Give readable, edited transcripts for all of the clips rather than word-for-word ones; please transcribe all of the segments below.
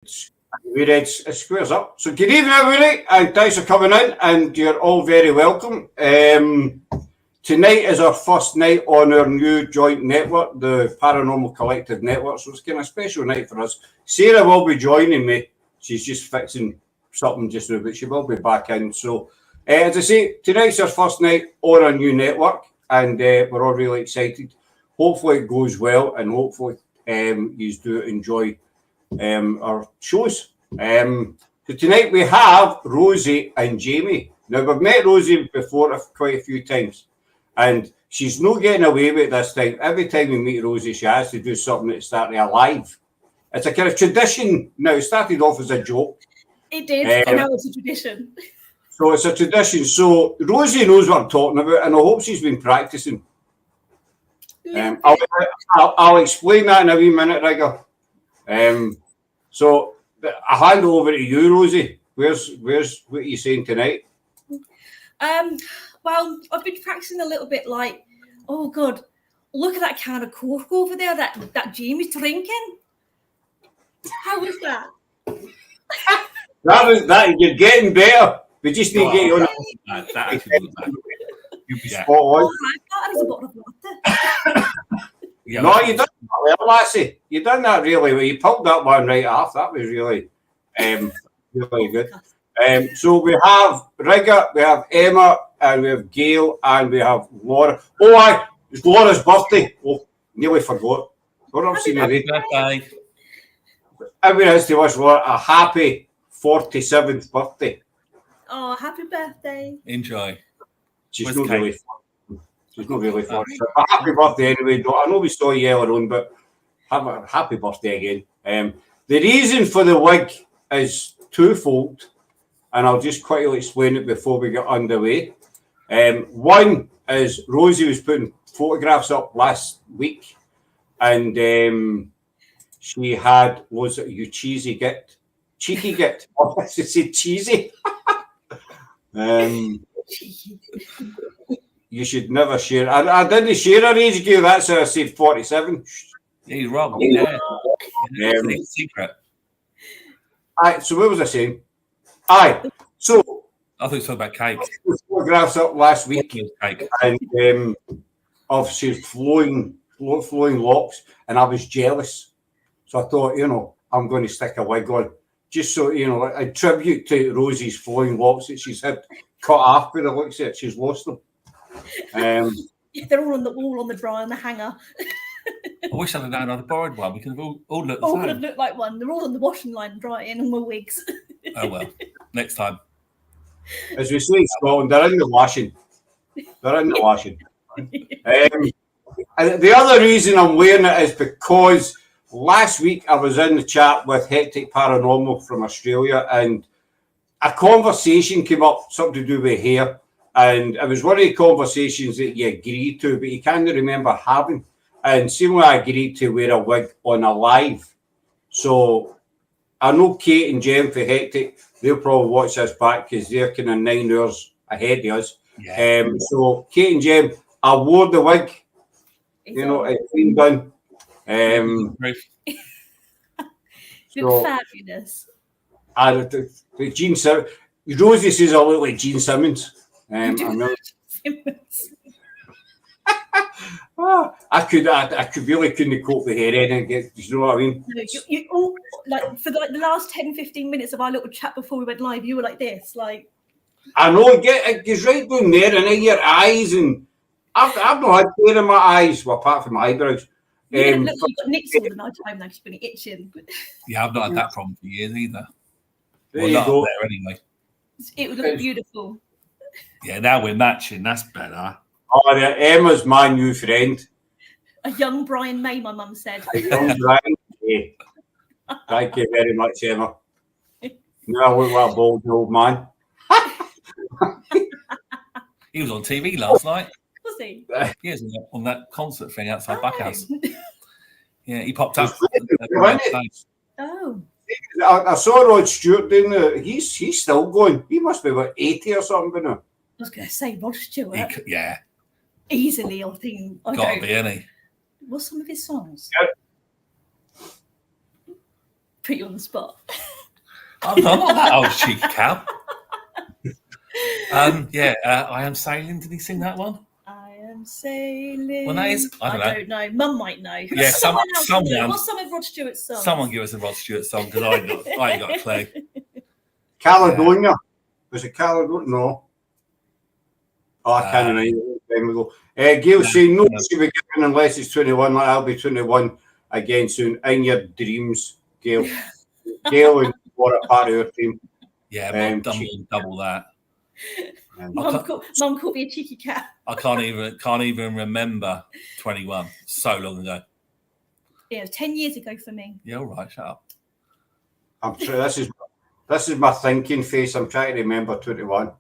We read squares up. So good evening, everybody, and thanks for coming in, and you're all very welcome. Tonight is our first night on our new joint network, the Paranormal Collective Network, so it's kind of a special night for us. Sarah will be joining me. She's just fixing something just now, but she will be back in. So, as I say, tonight's our first night on our new network, and we're all really excited. Hopefully it goes well, and hopefully you do enjoy our shows. So tonight we have Rosie and Jamie. Now, we've met Rosie before quite a few times, and she's not getting away with it this time. Every time we meet Rosie, she has to do something that's starting alive. It's a kind of tradition now. It started off as a joke. It did, and now it's a tradition. So it's a tradition. So Rosie knows what I'm talking about, and I hope she's been practicing. I'll explain that in a wee minute, Rigger. So I hand over to you, Rosie. Where's what are you saying tonight? Well, I've been practicing a little bit. Like, oh God, look at that can of Coke over there that Jamie's drinking. How was that? that you're getting better. We just need to get you on. That actually wasn't bad. You'll be spot on. Oh, that is a bottle of water. Yeah, no, you done that well, lassie. You done that really well. You pulled that one right off. That was really, really good. So we have Rigger, we have Emma, and we have Gail, and we have Laura. Oh, it's Laura's birthday. Oh, nearly forgot. Happy birthday. Everyone has to wish Laura a happy 47th birthday. Oh, happy birthday. Enjoy. She's not really fun. She's not really fun. But happy birthday anyway. I know we saw you earlier on, but have a happy birthday again. The reason for the wig is twofold, and I'll just quickly explain it before we get underway. One is Rosie was putting photographs up last week, and she had, was it you cheesy git? Cheeky git. Oh, I should say cheesy. You should never share. I didn't share her age, Gail. That's how I said 47. Yeah, you're wrong. Yeah. It's a secret. So what was I saying? So I thought you were talking about cake. Photographs up last week, Cake. and of she's flowing locks, and I was jealous. So I thought, I'm going to stick a wig on, just so a tribute to Rosie's flowing locks that she's had cut off. With the looks at it, she's lost them. They're all on the dryer on the hanger. I wish I'd known I'd borrowed one. We could have all looked the All same. could have looked like one. They're all on the washing line drying on my wigs. Oh well, next time. As we say in Scotland, they're in the washing. And the other reason I'm wearing it is because last week I was in the chat with Hectic Paranormal from Australia, and a conversation came up, something to do with hair. And it was one of the conversations that you agreed to, but you can't remember having. And similarly, I agreed to wear a wig on a live. So I know Kate and Jem for Hectic, they'll probably watch this back because they're kind of 9 hours ahead of us. Yeah. So Kate and Jem, I wore the wig. It's been done. You're fabulous. The Gene Simmons. Rosie says I look like Gene Simmons. I really couldn't cope with hair anything. You know what I mean? No, you all for the last 10-15 minutes of our little chat before we went live, you were like this, like. I know it gets right down there, and in your eyes, and I've not had hair in my eyes, well, apart from my eyebrows. You got nicks all the night time now, she's been itching. Yeah, I've not had that problem for years either. There you go. There anyway. It would look beautiful. Yeah, now we're matching. That's better. Oh, yeah, Emma's my new friend. A young Brian May, my mum said. A young Brian May. Thank you very much, Emma. Now I look like a bald old man. He was on TV last night. Was he? He was on that concert thing outside Backhouse. Yeah, he popped up. Oh. I saw Rod Stewart doing he's still going. He must be about 80 or something by now. I was going to say Rod Stewart. Yeah. Easily, I think. Got to be, isn't he? What's some of his songs? Put you on the spot. I'm not that old cheeky cow. I Am Sailing. Did he sing that one? I am sailing. Well, that is. I don't know. Mum might know. Yeah, someone. What's some of Rod Stewart's songs? Someone give us a Rod Stewart song because I ain't got a clue. Caledonia. Was it Caledonia? No. Oh, I can't remember. Gail saying no should be given unless it's 21. Like I'll be 21 again soon. In your dreams, Gail. Gail and what a part of your team. Yeah, double that. Mum called me a cheeky cat. I can't even remember 21. So long ago. Yeah, it was 10 years ago for me. Yeah, all right, shut up. I'm sure this is my thinking face. I'm trying to remember 21.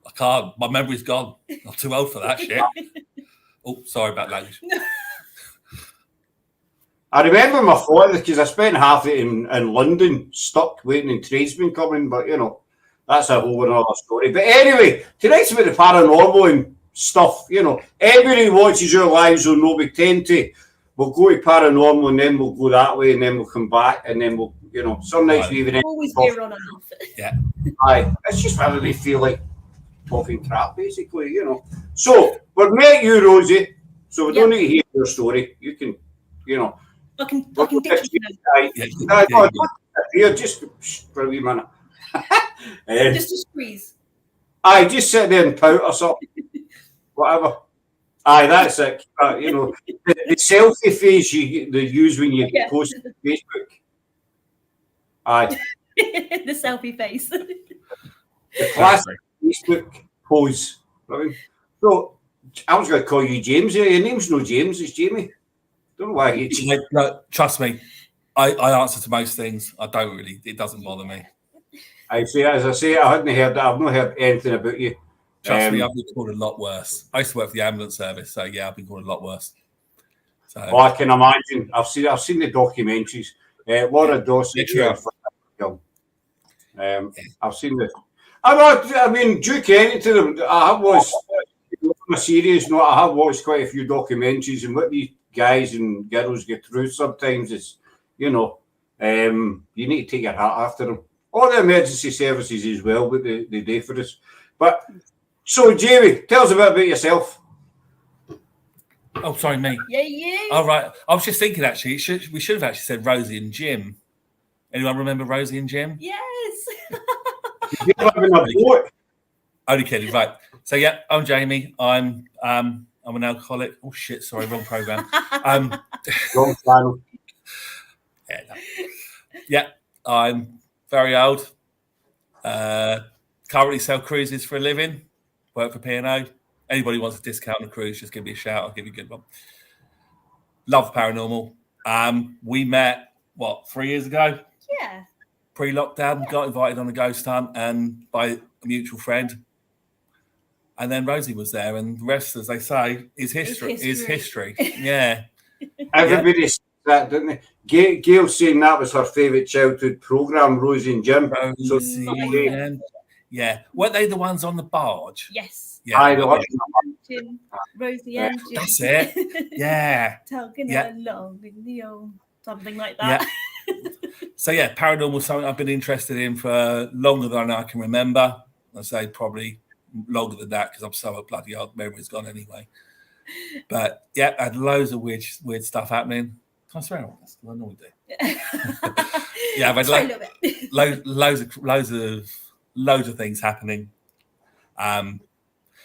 I can't. My memory's gone. I'm too old for that shit. Oh, sorry about language. I remember my father because I spent half it in London, stuck waiting in tradesmen coming, but you know, that's a whole other story. But anyway, tonight's about the paranormal and stuff, you know. Everybody watches your lives will know we tend to, we'll go to paranormal and then we'll go that way and then we'll come back and then we'll, you know, some nights we even always veer on and off. Yeah. Aye, it's just whether we feel like talking crap, basically, you know. So, we've met you, Rosie, so we don't need to hear your story. You can, you know. I can ditch you Here, just for a wee minute. Just a squeeze. Aye, just sit there and pout or something. Whatever. Aye, that's it. You know, the selfie face they use when you post to Facebook. Aye. The selfie face. The classic Facebook pose. Right? So, I was going to call you James. Your name's no James, it's Jamie. Don't know why no, trust me, I answer to most things. I don't really. It doesn't bother me. As I say, I hadn't heard that. I've not heard anything about you. Trust me, I've been called a lot worse. I used to work for the ambulance service, so yeah, I've been called a lot worse. So, I can imagine. I've seen the documentaries. Laura Dawson. I've seen the. I mean, Duke Ellington. I have watched. On a serious note, I have watched quite a few documentaries, and what these guys and girls get through sometimes is, you know, you need to take your hat after them. All the emergency services as well, what they do for us. But so, Jamie, tell us a bit about yourself. Oh, sorry, me. Yeah, you. All right. I was just thinking, actually, we should have actually said Rosie and Jim. Anyone remember Rosie and Jim? Yes. Only kidding, right. So, yeah, I'm Jamie. I'm an alcoholic. Oh, shit, sorry, wrong program. Wrong channel. Yeah, I'm very old. Currently sell cruises for a living. Work for P&O. Anybody wants a discount on a cruise, just give me a shout. I'll give you a good one. Love paranormal. We met, 3 years ago? Yeah. Pre-lockdown, got invited on a ghost hunt and by a mutual friend. And then Rosie was there, and the rest, as they say, is history. Yeah. Everybody said that, didn't they? Gail saying that was her favourite childhood programme, Rosie and Jim. Yeah. Weren't they the ones on the barge? Yes. Yeah. Rosie and Jim. That's it. Yeah. Talking along with the old, something like that. Yeah. So, yeah, paranormal is something I've been interested in for longer than I can remember. I'd say probably longer than that because I'm so bloody old, memory's gone anyway. But yeah, I had loads of weird stuff happening. Can I swear on this? I normally do. Yeah, I've had loads of things happening.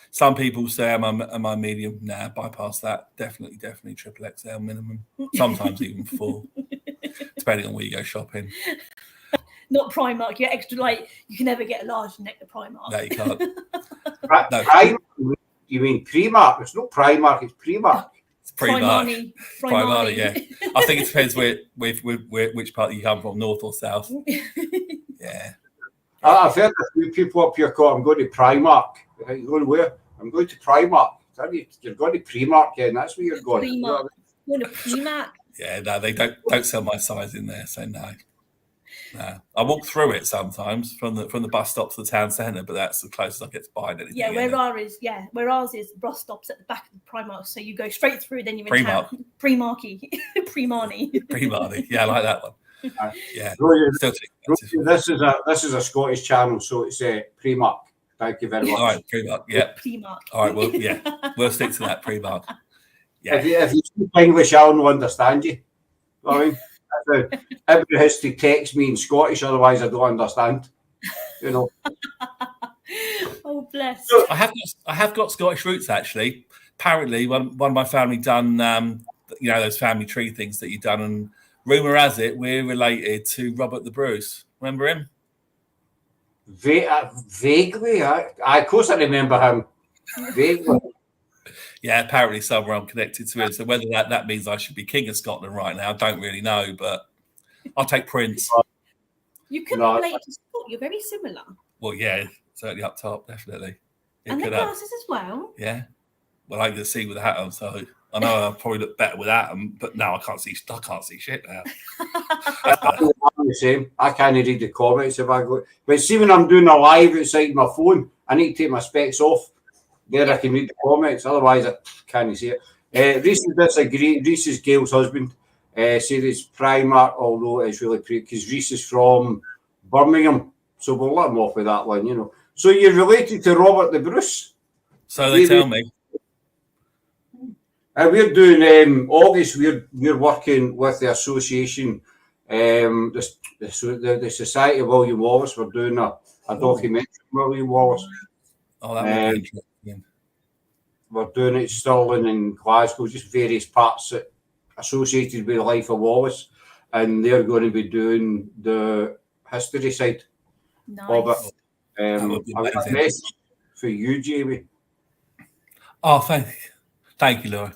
Some people say am I medium? Nah, bypass that. Definitely triple XL minimum. Sometimes even 4, depending on where you go shopping. Not Primark. You're extra light. You can never get a large neck at Primark. No, you can't. No. You mean Primark? It's not Primark. It's Primark. It's Primani, yeah. I think it depends which part you come from, north or south. Yeah. I've heard a few people up here call, I'm going to Primark. You're going where? I'm going to Primark. You're going to Primark, yeah, and that's where you're going. Primark. You're going to Primark. Yeah, no, they don't sell my size in there, so no. No. I walk through it sometimes from the bus stop to the town centre, but that's the closest I get to buying anything. Yeah, where ours is, the bus stops at the back of the Primark, so you go straight through, then you're in town. Primarky. Primani. Primani. Yeah, I like that one. Yeah. Rosie, Still too expensive. this is a Scottish channel, so it's Primark. Thank you very much. All right, Primark. Yeah. Primark. All right. Well, yeah, we'll stick to that Primark. Yeah. If you speak English, I'll understand you. I mean, everybody has to text me in Scottish, otherwise I don't understand. You know. Oh, bless. I have got Scottish roots actually. Apparently, one of my family done those family tree things that you've done, and rumor has it we're related to Robert the Bruce. Remember him? Vaguely, of course I remember him. Vaguely. Yeah, apparently somewhere I'm connected to him. So whether that means I should be king of Scotland right now, I don't really know, but I'll take Prince. You could be related to Scott. You're very similar. Well, yeah, certainly up top, definitely. And the glasses as well. Yeah. Well, I can see with the hat on, so I know I'll probably look better with that, but no, I can't see shit now. I'm the same. I can't read the comments if I go. But see, when I'm doing a live outside my phone, I need to take my specs off. There I can read the comments. Otherwise, I can't see it. Reese disagrees. Reese is Gail's husband. Said it's Primark, although it's really because Reese is from Birmingham. So we'll let him off with that one, you know. So you're related to Robert the Bruce? So they tell me. We're doing August. We're working with the association, the Society of William Wallace. We're doing a documentary on William Wallace. Oh, that would be interesting. We're doing it Stirling and Glasgow, just various parts that associated with the life of Wallace, and they're going to be doing the history side of it. I've got a message for you, Jamie. Oh, thank you, Laura.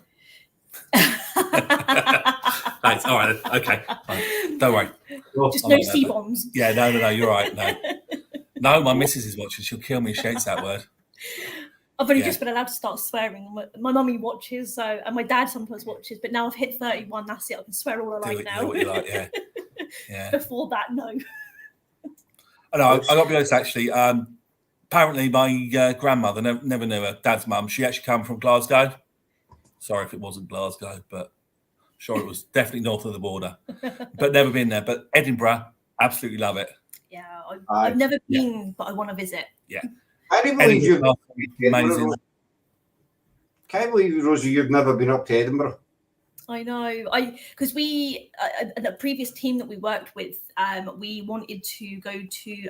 Thanks. All right. Okay. Fine. Don't worry. Just no C-bombs. Yeah. No. You're right. No. My missus is watching. She'll kill me if she hates that word. I've only just been allowed to start swearing. My mummy watches, and my dad sometimes watches. But now I've hit 31. That's it. I can swear all I like now. Do what you like. Yeah. Yeah. Before that, no. I know. I got to be honest. Actually, apparently my grandmother never knew her dad's mum. She actually came from Glasgow. Sorry if it wasn't Glasgow, but sure it was definitely north of the border. But never been there. But Edinburgh, absolutely love it. Yeah, I've never been, but I want to visit. Yeah. I can't believe Rosie, you've never been up to Edinburgh. I know. Because we, the previous team that we worked with, we wanted to go to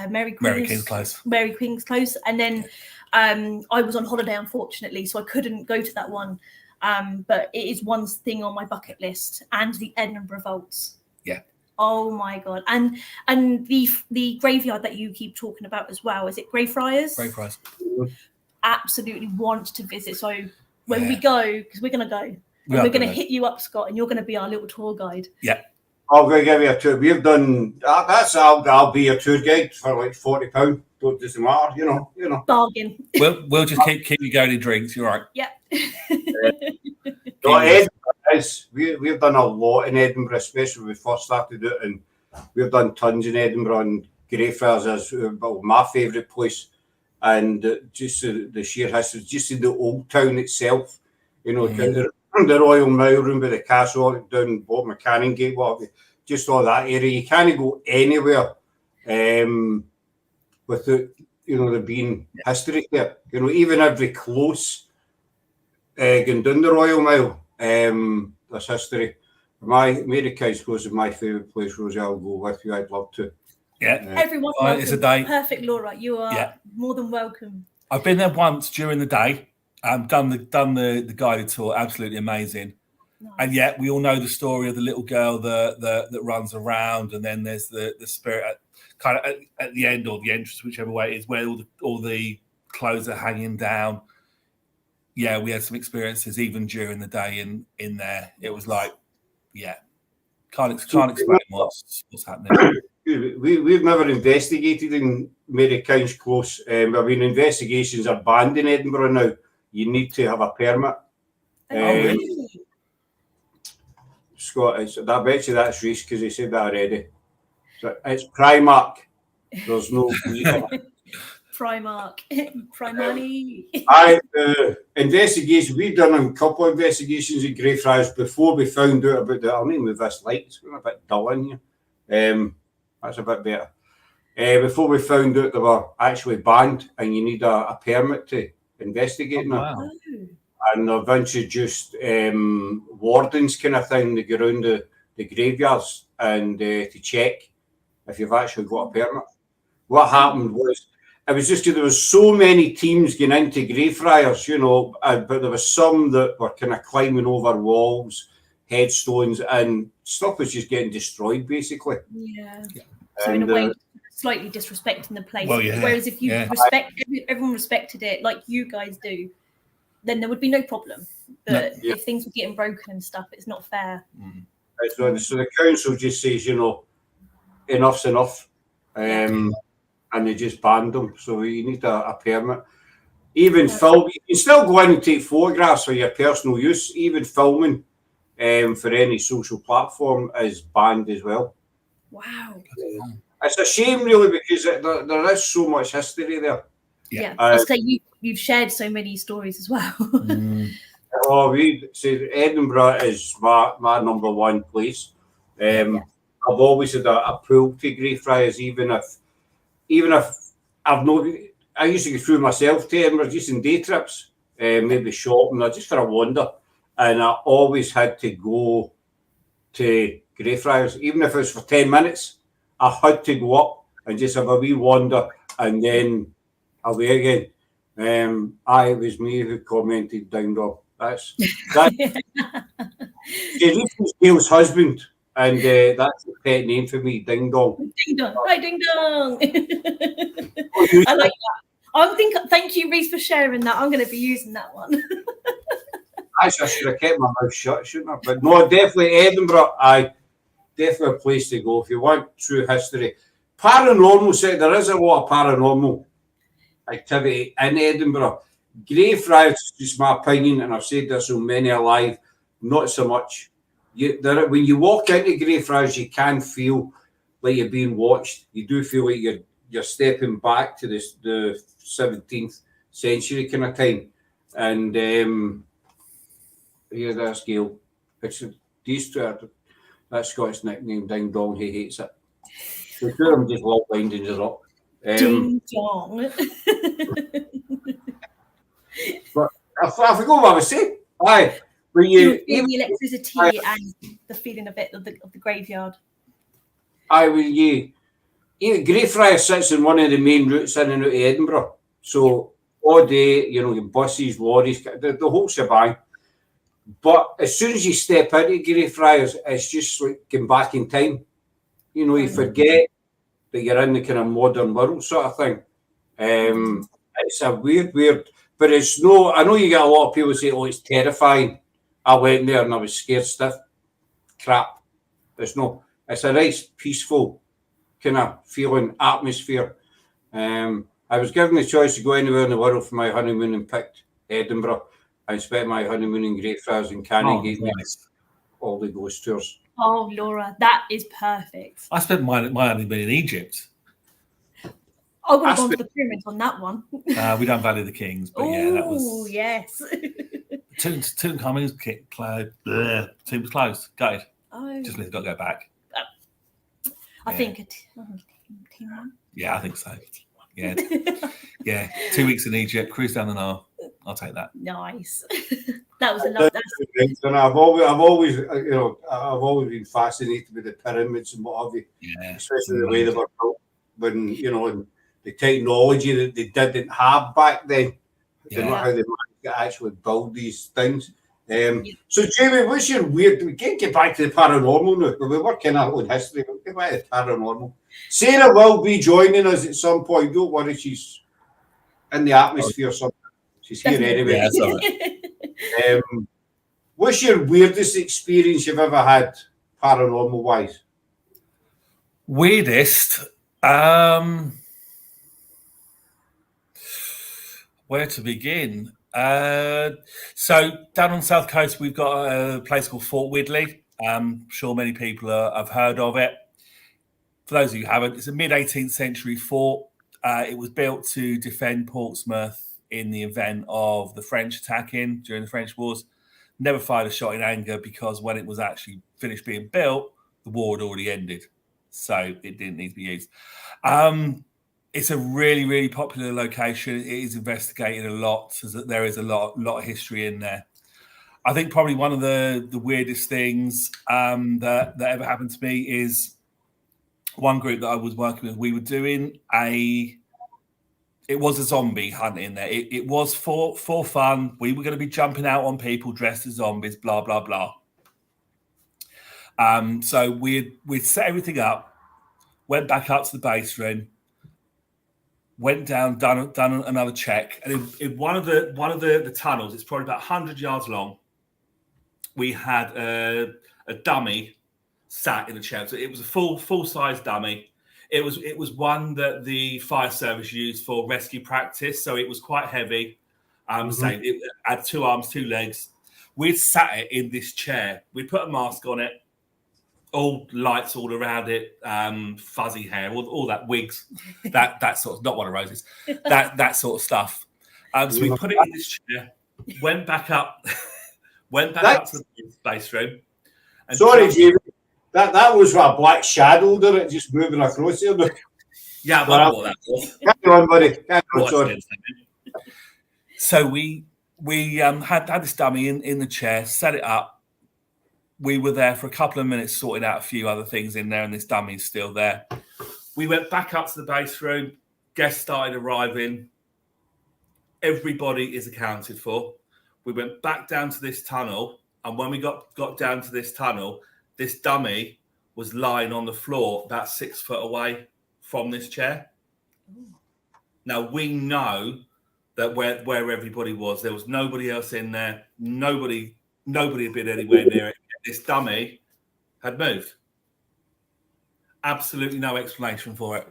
Mary Queen's Close, and then I was on holiday, unfortunately, so I couldn't go to that one. But it is one thing on my bucket list, and the Edinburgh Vaults. Yeah. Oh my god! And the graveyard that you keep talking about as well. Is it Greyfriars? Greyfriars. Absolutely want to visit. So when we go, because we're going to go, and we're going to hit you up, Scott, and you're going to be our little tour guide. Yeah. I'm going to give you a tour. We've done I'll be a tour guide for like £40. Doesn't matter, you know. Bargain. We'll just keep you going in drinks. You're right. Yeah. We've done a lot in Edinburgh, especially when we first started it, and we've done tons in Edinburgh, and Greyfriars is my favourite place. And just the sheer history, just in the old town itself, you know, the Royal Mile Room with the castle down bottom of Canongate, just all that area. You can't go anywhere without, there being history there. You know, even every close going down the Royal Mile, there's history. Mary Queen's Close is my favourite place, Rosie. I'll go with you. I'd love to. Yeah. Everyone's welcome. It's a day. Perfect, Laura. You are more than welcome. I've been there once during the day. Done the guided tour. Absolutely amazing. Nice. And yet we all know the story of the little girl that runs around, and then there's the spirit at the end, or the entrance, whichever way it is, where all the clothes are hanging down. Yeah, we had some experiences even during the day in there. It was like, can't explain what's happening. We've never investigated in Mary Queen's Close. I mean, investigations are banned in Edinburgh now. You need to have a permit. Really? Scott, I bet you that's Reese, because he said that already. So it's Primark. There's no Primark. Investigation. We've done a couple of investigations at Greyfriars before we found out about the. I'll name with this light. It's a bit dull in here. That's a bit better. Before we found out they were actually banned, and you need a permit to investigate them. Wow. And they've introduced wardens kind of thing to go around the graveyards and to check if you've actually got a permit. What happened was, it was just there was so many teams getting into Greyfriars, but there was some that were kind of climbing over walls, headstones, and stuff was just getting destroyed, basically. Yeah. So in a way, slightly disrespecting the place. Well, yeah. Whereas if you everyone respected it like you guys do, then there would be no problem. But if things were getting broken and stuff, it's not fair. So the council just says, enough's enough. And they just banned them. So you need a permit. Even film, you can still go in and take photographs for your personal use. Even filming for any social platform is banned as well. Wow. It's a shame, really, because there is so much history there. Yeah. I'll say you've shared so many stories as well. Edinburgh is my number one place. I've always had a pull to Greyfriars, even if I've not. I used to go through myself to Edinburgh just in day trips, maybe shopping or just for a wander, and I always had to go to Greyfriars, even if it was for 10 minutes. I had to go up and just have a wee wander and then away again. It was me who commented Ding Dong. That's Gail's husband, and that's a pet name for me, Ding Dong. Ding Dong. Hi, Ding Dong. I like that. Thank you, Reese, for sharing that. I'm going to be using that one. Actually, I should have kept my mouth shut, shouldn't I? But no, definitely Edinburgh. Definitely a place to go if you want true history. Paranormal, there is a lot of paranormal activity in Edinburgh. Greyfriars is just my opinion, and I've said this on many a live, not so much. When you walk into Greyfriars, you can feel like you're being watched. You do feel like you're stepping back to the 17th century kind of time. And yeah, that's Gail. It's these two. That Scottish nickname, Ding Dong, he hates it. The two of them just love winding it up. Ding Dong. But I forgot what I was saying. When the electricity and the feeling of it, of the graveyard. Greyfriars sits in one of the main routes in and out of Edinburgh. So all day, your buses, lorries, the whole shebang. But as soon as you step into Greyfriars, it's just like going back in time. You forget that you're in the kind of modern world sort of thing. It's a weird, but it's no. I know you get a lot of people say, "Oh, it's terrifying." I went there and I was scared stiff. Crap. It's a nice, peaceful kind of feeling atmosphere. I was given the choice to go anywhere in the world for my honeymoon and picked Edinburgh. I spent my honeymoon in Greyfriars and Canning all the ghost tours. Oh, Laura, that is perfect. I spent my honeymoon in Egypt. I would have gone to the pyramids on that one. We done Valley of the Kings, but that was. Oh, yes. Tombs closed. Gutted. Oh. Just got to go back. I think team one. Yeah, I think so. Yeah. 2 weeks in Egypt, cruise down the Nile. I'll take that. Nice. That was a lot. And I've always been fascinated with the pyramids and what have you. Yeah. Especially the way they were built, when and the technology that they didn't have back then. You know how they managed to actually build these things. So Jamie, what's your weird? We can't get back to the paranormal now, but we're working our own history. We'll get back to the paranormal. Sarah will be joining us at some point. Don't worry, she's in the atmosphere. She's here anyway. Yeah, that's all right. What's your weirdest experience you've ever had, paranormal wise? Weirdest. Where to begin? So down on the south coast, we've got a place called Fort Widley. I'm sure many people have heard of it. For those of you who haven't, it's a mid-18th century fort. It was built to defend Portsmouth in the event of the French attacking during the French Wars. Never fired a shot in anger because when it was actually finished being built, the war had already ended. So it didn't need to be used. It's a really, really popular location. It is investigated a lot, so that there is a lot of history in there. I think probably one of the weirdest things that ever happened to me is one group that I was working with. We were doing it was a zombie hunt in there. It was for fun. We were going to be jumping out on people dressed as zombies, blah, blah, blah. So we'd set everything up, went back up to the base room, went down, done another check. And in one of the tunnels, it's probably about 100 yards long, we had a dummy sat in a chair. So it was a full-size dummy. It was one that the fire service used for rescue practice, so it was quite heavy. So it had 2 arms, 2 legs. We'd sat it in this chair. We put a mask on it, all lights all around it, fuzzy hair, all that wigs, that sort of, not one of Rosie's, that sort of stuff. So we put it in this chair, went back up to the base room. And sorry, Jamie. That was a black shadow there, it just moving across here. Yeah, I wonder what that was. Carry on, buddy. Carry on, sorry. So we had this dummy in the chair, set it up. We were there for a couple of minutes sorting out a few other things in there, and this dummy's still there. We went back up to the base room. Guests started arriving. Everybody is accounted for. We went back down to this tunnel, and when we got down to this tunnel, this dummy was lying on the floor about 6 foot away from this chair. Now, we know that where everybody was, there was nobody else in there. Nobody had been anywhere near it. This dummy had moved. Absolutely no explanation for it.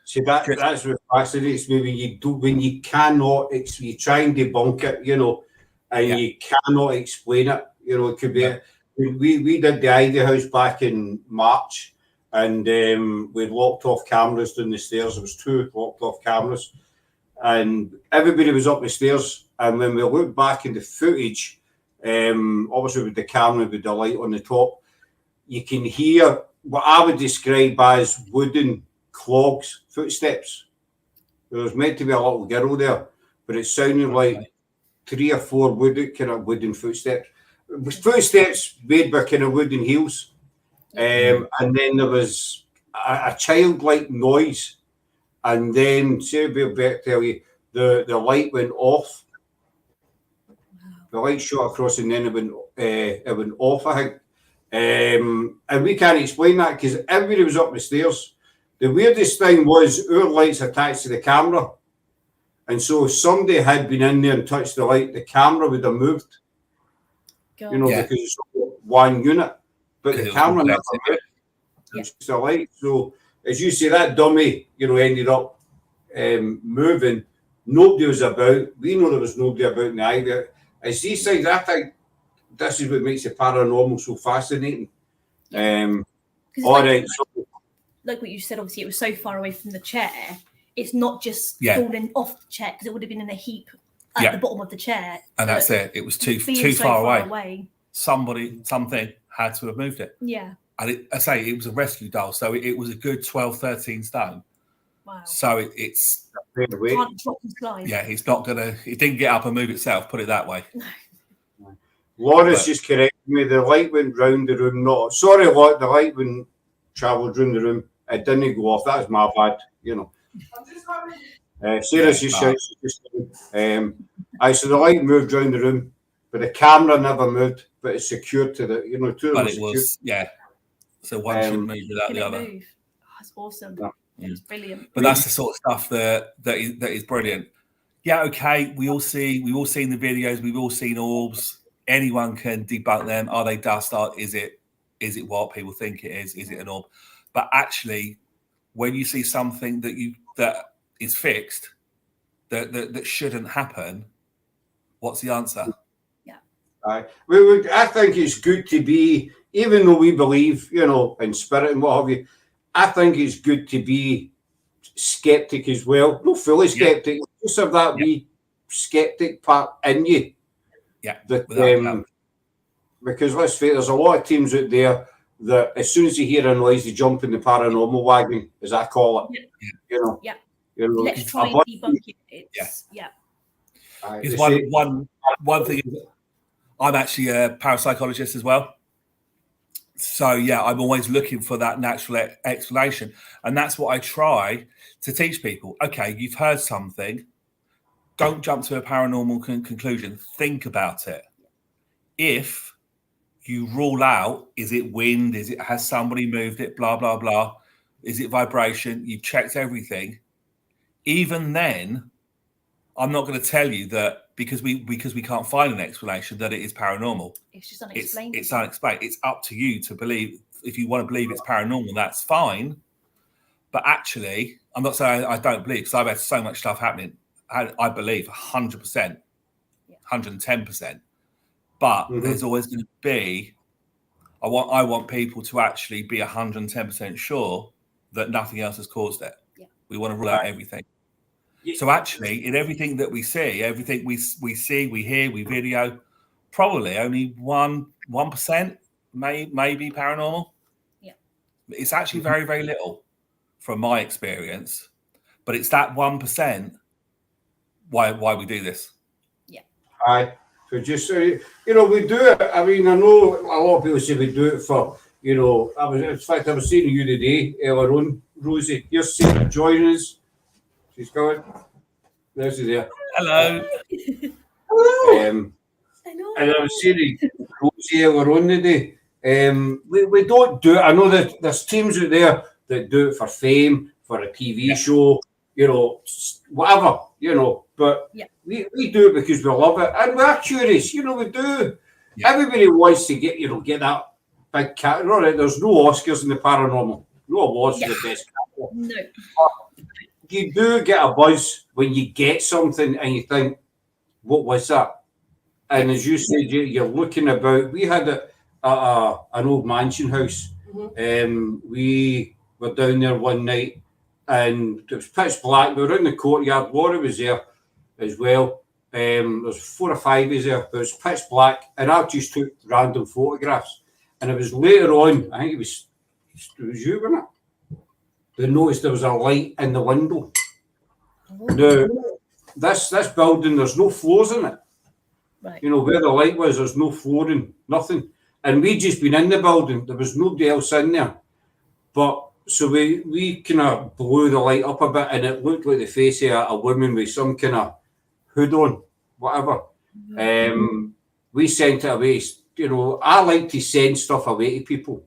See, that's what fascinates me when you cannot, you try and debunk it, and you cannot explain it. It could be. We did the Ivy House back in March, and we locked off cameras down the stairs. There was 2 locked off cameras, and everybody was up the stairs. And when we looked back in the footage, obviously with the camera with the light on the top, you can hear what I would describe as wooden clogs, footsteps. There was meant to be a little girl there, but it sounded like 3 or 4 wooden footsteps. Footsteps made by kind of wooden heels, and then there was a childlike noise, and then tell you the light went off. The light shot across, and then it went off. I think, and we can't explain that because everybody was up the stairs. The weirdest thing was our lights attached to the camera, and so if somebody had been in there and touched the light, the camera would have moved. Because it's one unit, but the camera never moved. It was just a light. So as you say, that dummy, ended up moving. Nobody was about. We know there was nobody about in the Ivy. As these things, I think this is what makes the paranormal so fascinating. All right. Like what you said, obviously it was so far away from the chair. It's not just falling off the chair, because it would have been in a heap at the bottom of the chair. And that's it. It was too far away. Something had to have moved it. Yeah. And I say it was a rescue doll, so it was a good 12, 13 stone. Wow. So it's can't drop and slide. Yeah, it didn't get up and move itself, put it that way. Laura's just corrected me. The light went round the room. Sorry, the light went travelled round the room. It didn't go off. That was my bad, Sarah's just shouting. So the light moved round the room, but the camera never moved. But it's secured to the, But it was, So one should move without the other. Oh, that's awesome. It's brilliant. But that's the sort of stuff that is brilliant. Yeah, okay. We all seen the videos. We've all seen orbs. Anyone can debunk them. Are they dust? Is it what people think it is? Is it an orb? But actually, when you see something that is fixed, that shouldn't happen, what's the answer? Yeah. I think it's good to be, even though we believe, in spirit and what have you, I think it's good to be skeptic as well. Not fully skeptic, just have that wee skeptic part in you. Yeah. That, because let's face it, there's a lot of teams out there that as soon as they hear a noise, they jump in the paranormal wagon, as I call it. You know. Yeah. You know, let's try and debunk it. Because one thing is, I'm actually a parapsychologist as well. So yeah, I'm always looking for that natural explanation, and that's what I try to teach people. Okay, you've heard something. Don't jump to a paranormal conclusion. Think about it. If you rule out, is it wind? Has somebody moved it? Blah blah blah. Is it vibration? You've checked everything. Even then, I'm not going to tell you that because we can't find an explanation that it is paranormal. It's just unexplained. It's unexplained. It's up to you to believe. If you want to believe it's paranormal, that's fine. But actually, I'm not saying I don't believe, because I've had so much stuff happening. I believe 100%, 110%. But there's always going to be. I want people to actually be 110% sure that nothing else has caused it. Yeah. We want to rule out everything. So actually, in everything that we see, everything we see, we hear, we video, probably only 1% may be paranormal. Yeah, it's actually very, very little from my experience, but it's that 1% why we do this. Yeah. Aye. So just we do it. I mean, I know a lot of people say we do it for, I was saying to you today, earlier on, Rosie, you're seeing joining us. She's going. There's she there. Hello. And I was saying to Rosie earlier on today, we don't do it. I know that there's teams out there that do it for fame, for a TV show, whatever, but we do it because we love it and we're curious, we do. Yeah. Everybody wants to get that big cat. Right, there's no Oscars in the paranormal. No awards for the best cat. No. You do get a buzz when you get something and you think, what was that? And as you said, you're looking about. We had an old mansion house. We were down there one night and it was pitch black. We were in the courtyard. Laura was there as well. There's 4 or 5 of us there, but it was pitch black. And I just took random photographs. And it was later on, I think it was you, wasn't it? They noticed there was a light in the window. Now, this building, there's no floors in it. Right. Where the light was, there's no flooring, nothing. And we'd just been in the building. There was nobody else in there. But so we kind of blew the light up a bit and it looked like the face of a woman with some kind of hood on, whatever. We sent it away. I like to send stuff away to people.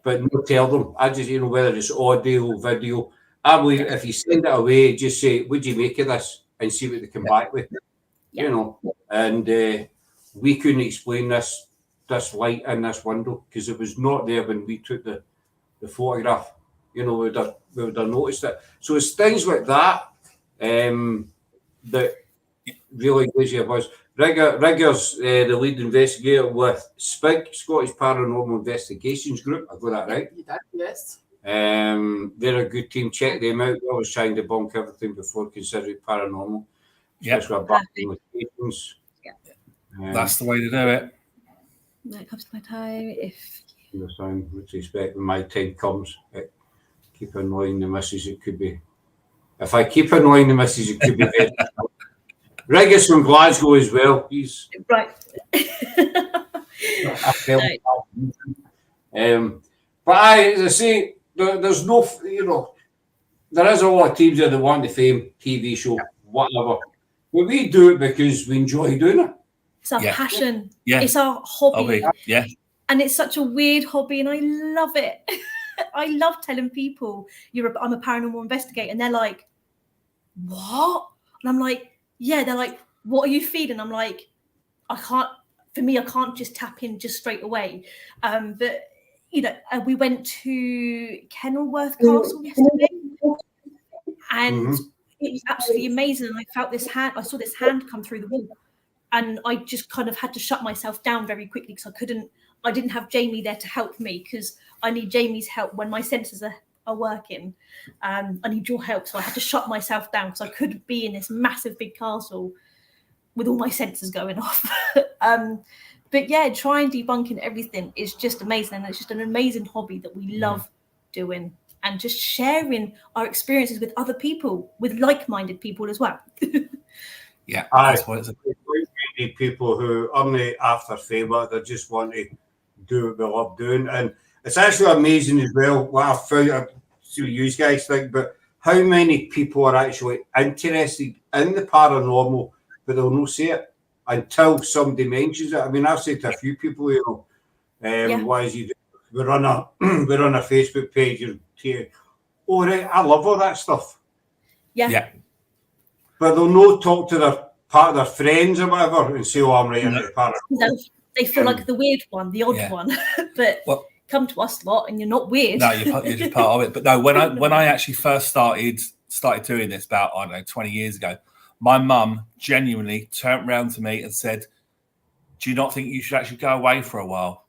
But not tell them. I just, whether it's audio, video, I believe if you send it away, just say, "What'd you make of this?" and see what they come back with. And we couldn't explain this light in this window because it was not there when we took the photograph. We would have noticed it. So it's things like that that really gives you a buzz. Rigger's the lead investigator with SPIG, Scottish Paranormal Investigations Group. I got that right? You did, yes. They're a good team. Check them out. We always try and debunk everything before considering it paranormal. Especially our back limitations. That's the way to do it. When it comes to my time, with respect, when my time comes, keep annoying the missus, it could be. If I keep annoying the missus, it could be very. Regis from Glasgow as well. He's right. But as I say, there's no, there is a lot of teams there that want the fame, TV show, whatever. But we do it because we enjoy doing it. It's our passion. Yeah. It's our hobby. Yeah. And it's such a weird hobby, and I love it. I love telling people I'm a paranormal investigator, and they're like, "What?" And I'm like, "Yeah." They're like, "What are you feeling?" I'm like, I can't just tap in just straight away. But we went to Kenilworth Castle yesterday, and it was absolutely amazing. And I felt this hand. I saw this hand come through the wall, and I just kind of had to shut myself down very quickly because I didn't have Jamie there to help me, because I need Jamie's help when my senses are are working. I need your help. So I had to shut myself down because I couldn't be in this massive big castle with all my sensors going off. But yeah, trying debunking everything is just amazing. And it's just an amazing hobby that we love doing, and just sharing our experiences with other people, with like-minded people as well. Yeah, that's what it's about. People who aren't after fame, but they just want to do what they love doing. And it's actually amazing as well what I found. I see what you guys think, but how many people are actually interested in the paranormal, but they'll not see it until somebody mentions it. I mean, I've said to a few people, you know, why is he? We're on a Facebook page. Oh, right, I love all that stuff. Yeah. But they'll not talk to their part of their friends or whatever and say, "Oh, I'm right into the paranormal." They feel like the weird one, the odd one. But come to us lot, and you're not weird. No, you're just part of it. But no, when I actually first started doing this about 20 years ago, my mum genuinely turned around to me and said, "Do you not think you should actually go away for a while?"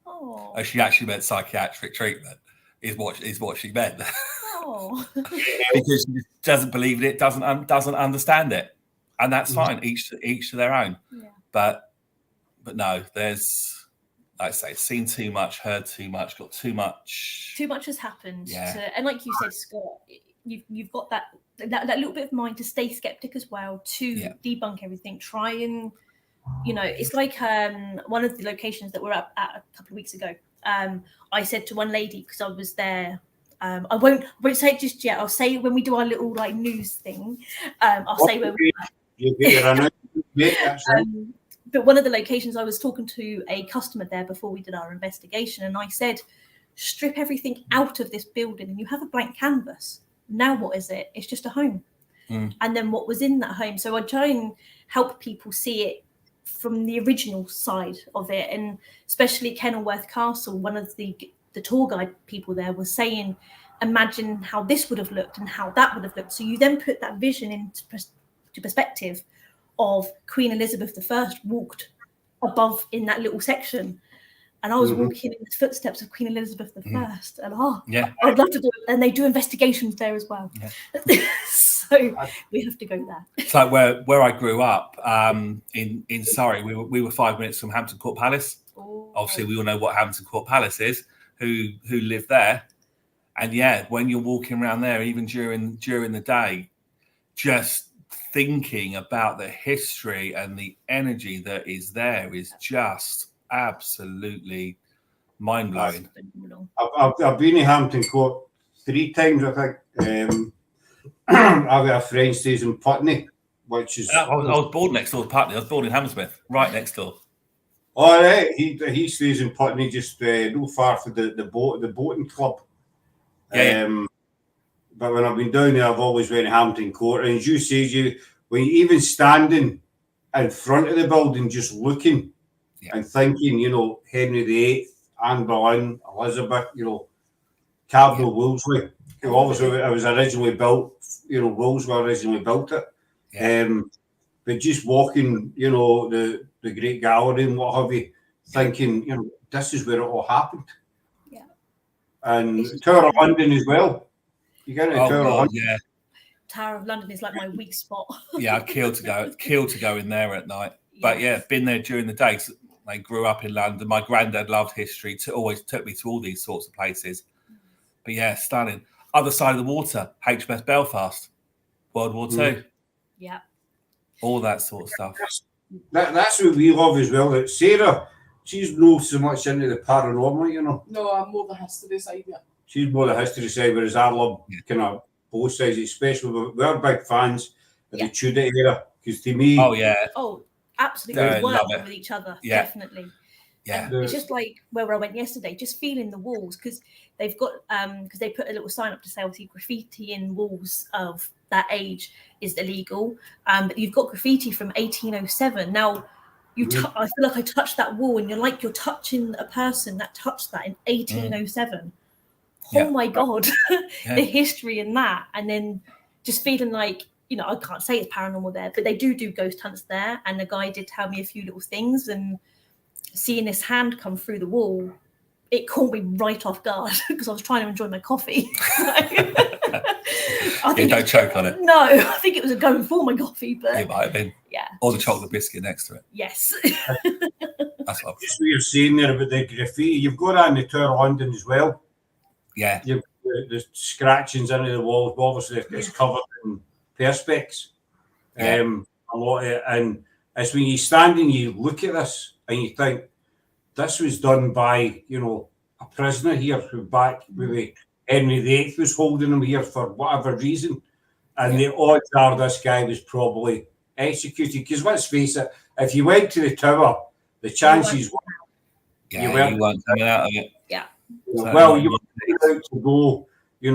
Oh. She actually meant psychiatric treatment. Is what she meant. Oh. Because she doesn't believe in it, doesn't understand it, and that's fine. Each to their own. Yeah. But no, there's, like I say, seen too much, heard too much, got too much. Too much has happened. Yeah. And like you said, Scott, you've got that little bit of mind to stay skeptic as well, to debunk everything. Try and, it's like one of the locations that we're at a couple of weeks ago. I said to one lady, because I was there, I won't say it just yet. I'll say it when we do our little news thing. I'll say where but one of the locations, I was talking to a customer there before we did our investigation, and I said, strip everything out of this building and you have a blank canvas. Now what is it? It's just a home. And then what was in that home? So I try and help people see it from the original side of it. And especially Kenilworth Castle, one of the tour guide people there was saying, imagine how this would have looked and how that would have looked. So you then put that vision into perspective of Queen Elizabeth I walked above in that little section, and I was walking in the footsteps of Queen Elizabeth I, and I'd love to do it. And they do investigations there as well. So we have to go there. It's like where I grew up in Surrey. We were 5 minutes from Hampton Court Palace. Obviously, we all know what Hampton Court Palace is. Who live there? And when you're walking around there, even during the day, just thinking about the history and the energy that is there is just absolutely mind-blowing. I've been in Hampton Court 3 times, I think. I've got a friend stays in Putney, which is... I was born next door to Putney. I was born in Hammersmith, right next door. All right, he stays in Putney, just not far from the boating club. But when I've been down there, I've always went to Hampton Court. And as you say, when you're even standing in front of the building, just looking and thinking, Henry VIII, Anne Boleyn, Elizabeth, Cardinal Wolsey, who obviously it was originally built, Wolsey originally built it. But just walking, the Great Gallery and what have you, thinking, this is where it all happened. Yeah. And Tower of London as well. You get a Tower of London. Yeah. Tower of London is like my weak spot. I'd kill to go in there at night. But been there during the day. So I grew up in London. My granddad loved history. Always took me to all these sorts of places. But stunning. Other side of the water, HMS Belfast, World War II. Yeah. All that sort of stuff. That's what we love as well. That Sarah, she's not so much into the paranormal, No, I'm more the history side. She's more the history side, whereas I love kind of both sides, especially we're big fans of the Tudor era. Because to me, absolutely, work with each other, definitely. Yeah, it's just like where I went yesterday, just feeling the walls, because they've got because they put a little sign up to say, obviously, graffiti in walls of that age is illegal. But you've got graffiti from 1807. Now, I feel like I touched that wall, and you're touching a person that touched that in 1807. Oh my God, the history in that, and then just feeling like, I can't say it's paranormal there, but they do ghost hunts there, and the guy did tell me a few little things, and seeing this hand come through the wall, it caught me right off guard because I was trying to enjoy my coffee. Don't choke on it. No, I think it was a going for my coffee, but it might have been. Yeah. Or the chocolate biscuit next to it. Yes. That's what just what you're saying there about the graffiti. You've got that in the Tower of London as well. Yeah. You've the scratchings into the walls. Obviously, it's covered in perspex. A lot of it, and it's when you stand and you look at this and you think this was done by, a prisoner here who back maybe Henry VIII was holding him here for whatever reason, and the odds are this guy was probably executed. Because let's face it, if you went to the Tower, the chances were you weren't coming out of it. Yeah. Well, you were out to go,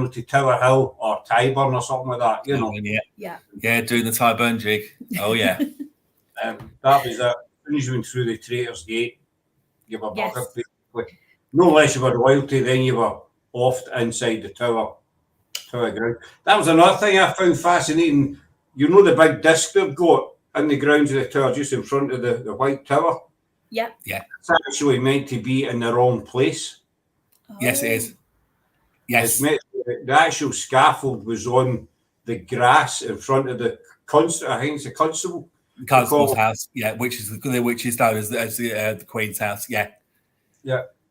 to Tower Hill or Tyburn or something like that, Yeah, doing the Tyburn jig. Oh, yeah. That was it. As soon as you went through the Traitors' Gate, you were buggered, basically. No less you were royalty, then you were off inside the Tower ground. That was another thing I found fascinating. The big disc they've got in the grounds of the Tower, just in front of the White Tower? Yeah. It's actually meant to be in the wrong place. Oh. Yes, it is. Yes. The actual scaffold was on the grass in front of the constable. I think it's the constable. Constable's house, which is known as the Queen's house. Yeah.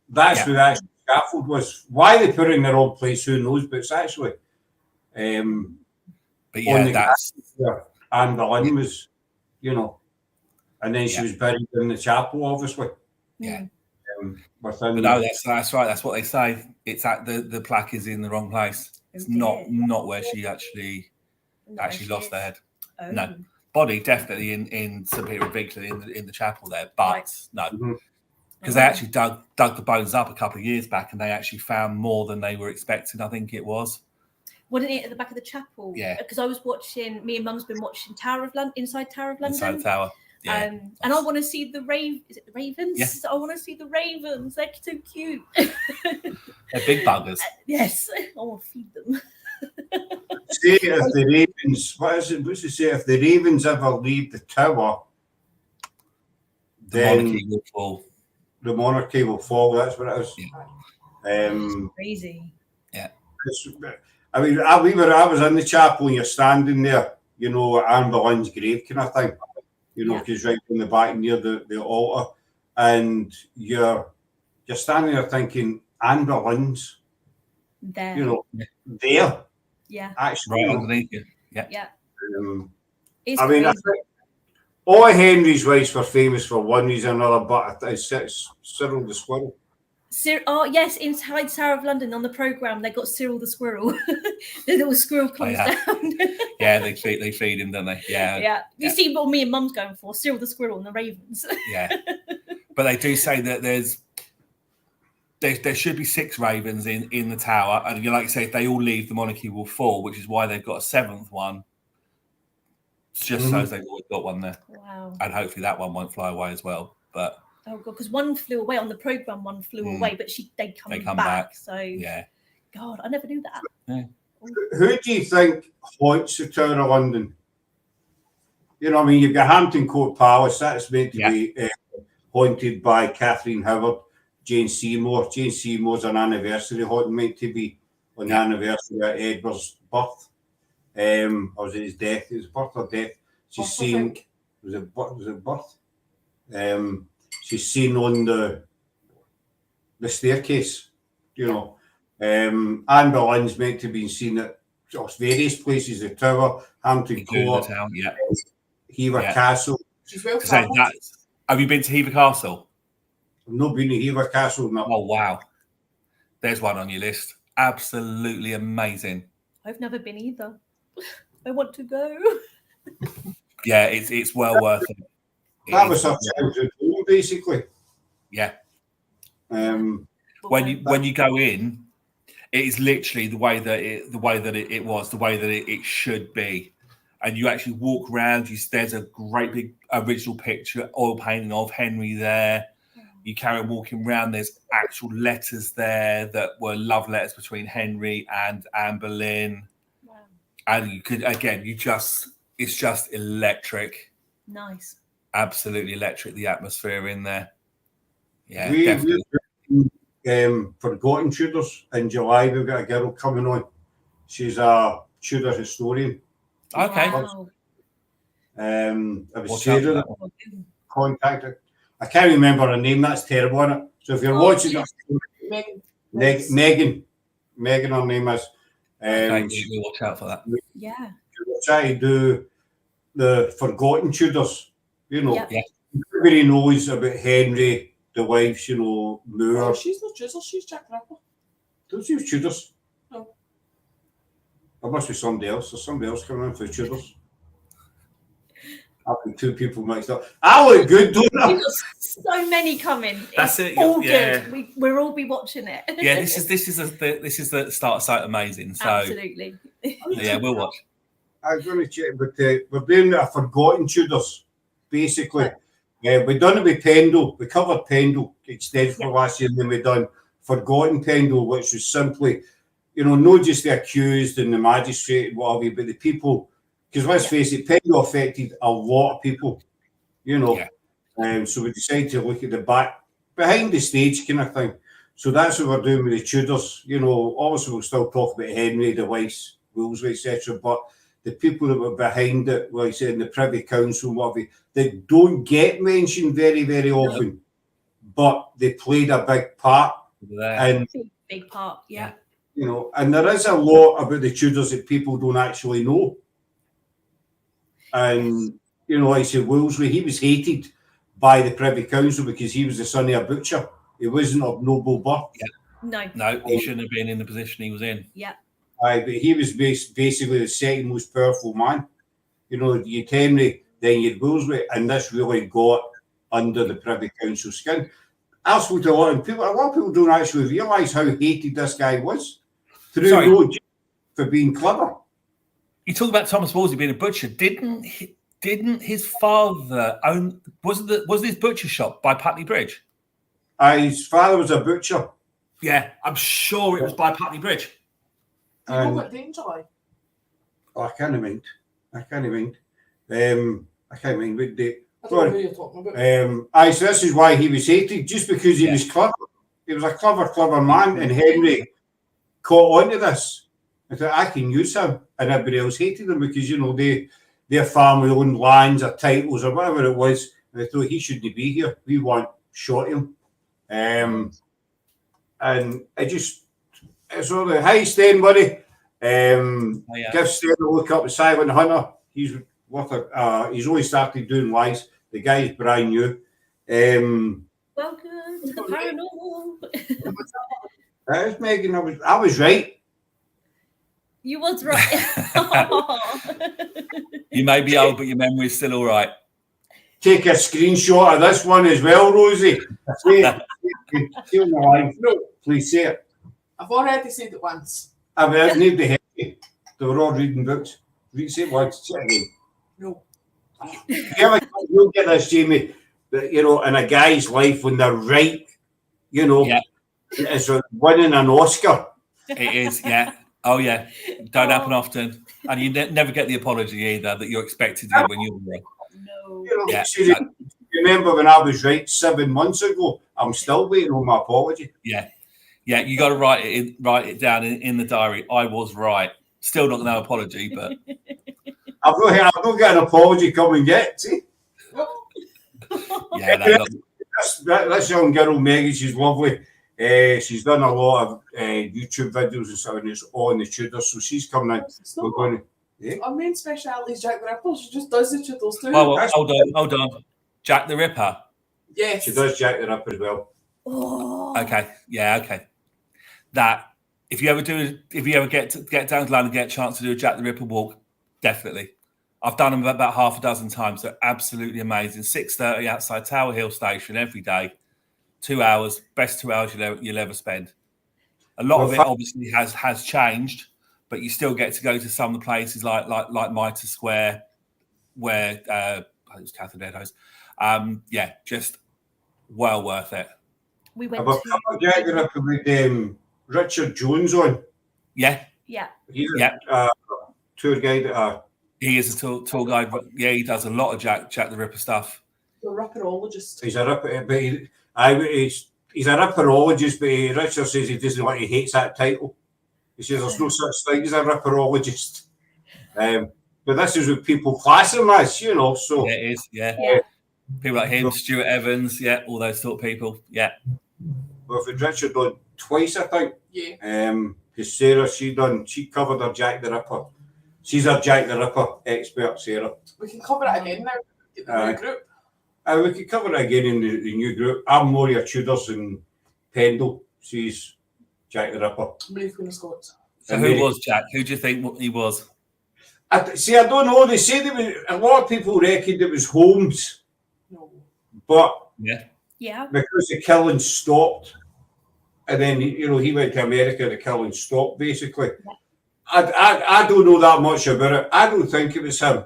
That's where the actual scaffold was. Why they put it in the wrong place, who knows? But it's actually, but on the that's grass. Anne Boleyn was, and then she was buried in the chapel, obviously. Yeah. But no, that's right. That's what they say. It's at the plaque is in the wrong place. It's not where she actually lost her head. Oh. No, body definitely in St Peter and Vinckley in the chapel there, but no, because they actually dug the bones up a couple of years back, and they actually found more than they were expecting. I think it was. Wasn't it at the back of the chapel? Yeah. Because I was watching. Me and Mum's been watching Inside Tower of London. Inside the Tower. Yeah. And I want to see the Is it the ravens? Yeah. I want to see the ravens. They're so cute. They're big buggers. Yes, I want to feed them. Say if the ravens, what's it say? If the ravens ever leave the Tower, then monarchy will fall. The monarchy will fall. That's what it is. That's crazy. Yeah. I mean, I was in the chapel and you're standing there, at Anne Boleyn's grave kind of thing. Because right in the back near the altar, and you're standing there thinking Anne Boleyn's there. There. Yeah. Actually, right underneath you. Yeah. Yeah. I mean, I think all Henry's wives were famous for one reason or another, but it's Cyril the Squirrel. Yes, inside Tower of London on the programme, they got Cyril the Squirrel. The little squirrel comes down. Yeah, they feed him, don't they? Yeah. Yeah. You see what me and Mum's going for, Cyril the Squirrel and the ravens. Yeah. But they do say that there should be 6 ravens in the tower, and like you say, if they all leave, the monarchy will fall, which is why they've got a 7th one. Just so they've always got one there. Wow. And hopefully that one won't fly away as well. But oh god, because one flew away on the programme, one flew away, but they come back. So yeah. God, I never knew that. Yeah. Who do you think haunts the Tower of London? You've got Hampton Court Palace. That's meant to be haunted by Catherine Howard, Jane Seymour. Jane Seymour's an anniversary haunting, meant to be on the anniversary of Edward's birth. Or was it his death? It was birth or death. She's seen. Was it birth? She's seen on the staircase. Anne Boleyn's meant to be seen at various places: the Tower, Hampton Court, Hever Castle. She's real have you been to Hever Castle? I've not been to Hever Castle. No. Oh wow, there's one on your list. Absolutely amazing. I've never been either. I want to go. Yeah, it's well worth it. That was her childhood home, basically. Yeah. When you go in, it is literally the way that it should be, and you actually walk around. There's a great big original picture, oil painting of Henry there. You carry on walking around. There's actual letters there that were love letters between Henry and Anne Boleyn. Wow. And you could it's just electric. Nice. Absolutely electric. The atmosphere in there. Yeah, we definitely. Forgotten Tudors in July. We've got a girl coming on. She's a Tudor historian. Okay. Wow. I was Watch out for Sarah that one. contacted. I can't remember her name. That's terrible, isn't it? So if you're watching, Megan. Megan, her name is. Okay, we'll watch out for that. Yeah. We're trying to do the Forgotten Tudors. You know, Yep. everybody knows about Henry, the wives, you know, Moore. Oh, she's not Tudors, she's Jack the Ripper. Don't you use Tudors? No. There must be somebody else. There's somebody else coming in for Tudors. I've got two people mixed up. I look good, don't I? We've got so many coming. That's It's it, all yeah. good. We'll all be watching it. Yeah, this is the start site amazing. So Absolutely. yeah, we'll watch. I'm going to check, but we're doing a Forgotten Tudors, basically. We done it with Pendle. We covered Pendle extensively last year, and then we done Forgotten Pendle, which was simply, you know, not just the accused and the magistrate and whatever, but the people. Because let's face it, Pendle affected a lot of people, you know. So we decided to look at the behind the stage kind of thing. So that's what we're doing with the Tudors. You know, obviously we'll still talk about Henry, the Weiss, Wolsey, etc. But the people that were behind it, like I said, in the Privy Council, whatever, they don't get mentioned very, very often, but they played a big part. And big part, yeah. You know, and there is a lot about the Tudors that people don't actually know. And, you know, like I said, Wolsey, he was hated by the Privy Council because he was the son of a butcher. He wasn't of noble birth. No, he shouldn't have been in the position he was in. Yeah. But he was basically the second most powerful man. You know, you had Henry, then you had Wolsey, and this really got under the Privy Council skin. I spoke to a lot of people don't actually realise how hated this guy was through for being clever. You talk about Thomas Wolsey being a butcher. Didn't his father own? Was his butcher shop by Putney Bridge? His father was a butcher. Yeah, I'm sure it was by Putney Bridge. Do you know what date in July? Oh, I can't mind. I can't mind what date. I don't know who you're talking about. So this is why he was hated, just because he was clever. He was a clever man, and Henry caught on to this. I thought, I can use him, and everybody else hated him because, you know, their family owned lands or titles or whatever it was, and they thought he shouldn't be here. We want shot him. And it's all the hi Stan buddy. Give Stan a look up at Silent Hunter. He's only started doing lives. The guy's brand new. Welcome to the paranormal. That was Megan. I was right. You was right. You may be old, but your memory's still all right. Take a screenshot of this one as well, Rosie. Say it. Say it live. No, please say it. I've already said it once. I mean, need the head. They were all reading books. Say it once. Say it again. No. You'll get this, Jamie. But, you know, in a guy's life when they're right, you know, it's like winning an Oscar. It is, yeah. Oh, yeah. Don't happen often. And you never get the apology either that you're expected to get when you're right. No. You know, remember when I was right 7 months ago? I'm still waiting on my apology. Yeah. Yeah, you got to write it down in the diary. I was right. Still not no apology, but... I've not got an apology coming yet, see? Yeah, this young girl, Maggie, she's lovely. She's done a lot of YouTube videos and stuff, and it's on the Tudors, so she's coming in. We're going to, Our main speciality is Jack the Ripper. She just does the Tudors too. Oh, well, hold on. Jack the Ripper. Yes. She does Jack the Ripper as well. Oh. Okay. Yeah, okay. That if you ever get down to London and get a chance to do a Jack the Ripper walk, definitely. I've done them about half a dozen times. They're absolutely amazing. 6:30 outside Tower Hill Station every day. 2 hours, best 2 hours you'll ever spend. A lot of it obviously has changed, but you still get to go to some of the places like Mitre Square, where I think it was Catherine Eddowes. Yeah, just well worth it. We went to Jack the Ripper with Richard Jones on. Yeah. Yeah. He's a tour guide. He is a tour guide. Yeah, he does a lot of Jack the Ripper stuff. The Ripperologist. He's a Ripper, but he's a ripperologist, but Richard says he hates that title. He says there's no such thing as a ripperologist. But this is what people class him as, you know. So yeah, it is. Yeah. People like him, Stuart Evans, all those sort of people. Yeah. Well, for Richard done twice, I think. Yeah. Because Sarah, she covered her Jack the Ripper. She's our Jack the Ripper expert, Sarah. We can cover it again now. Get the new group. We could cover it again in the new group. I'm Rosie Tudors and Pendle. She's Jack the Ripper. Mary Queen of Scots. So who was Jack? Who do you think he was? I don't know. They say a lot of people reckoned it was Holmes. No. But yeah, because the killing stopped, and then he went to America, the killing stopped basically. I don't know that much about it. I don't think it was him.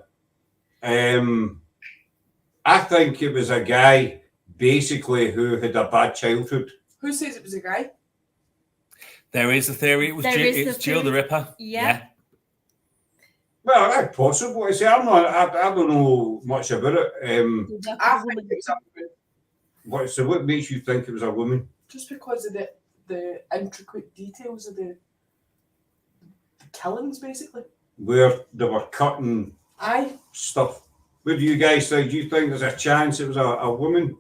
I think it was a guy basically who had a bad childhood. Who says it was a guy? There is a theory it was Jill the Ripper. Yeah. Well, that's possible. I say I don't know much about it. I think it was a woman. So what makes you think it was a woman? Just because of the intricate details of the killings, basically. Where they were cutting stuff. What do you guys think? Do you think there's a chance it was a woman?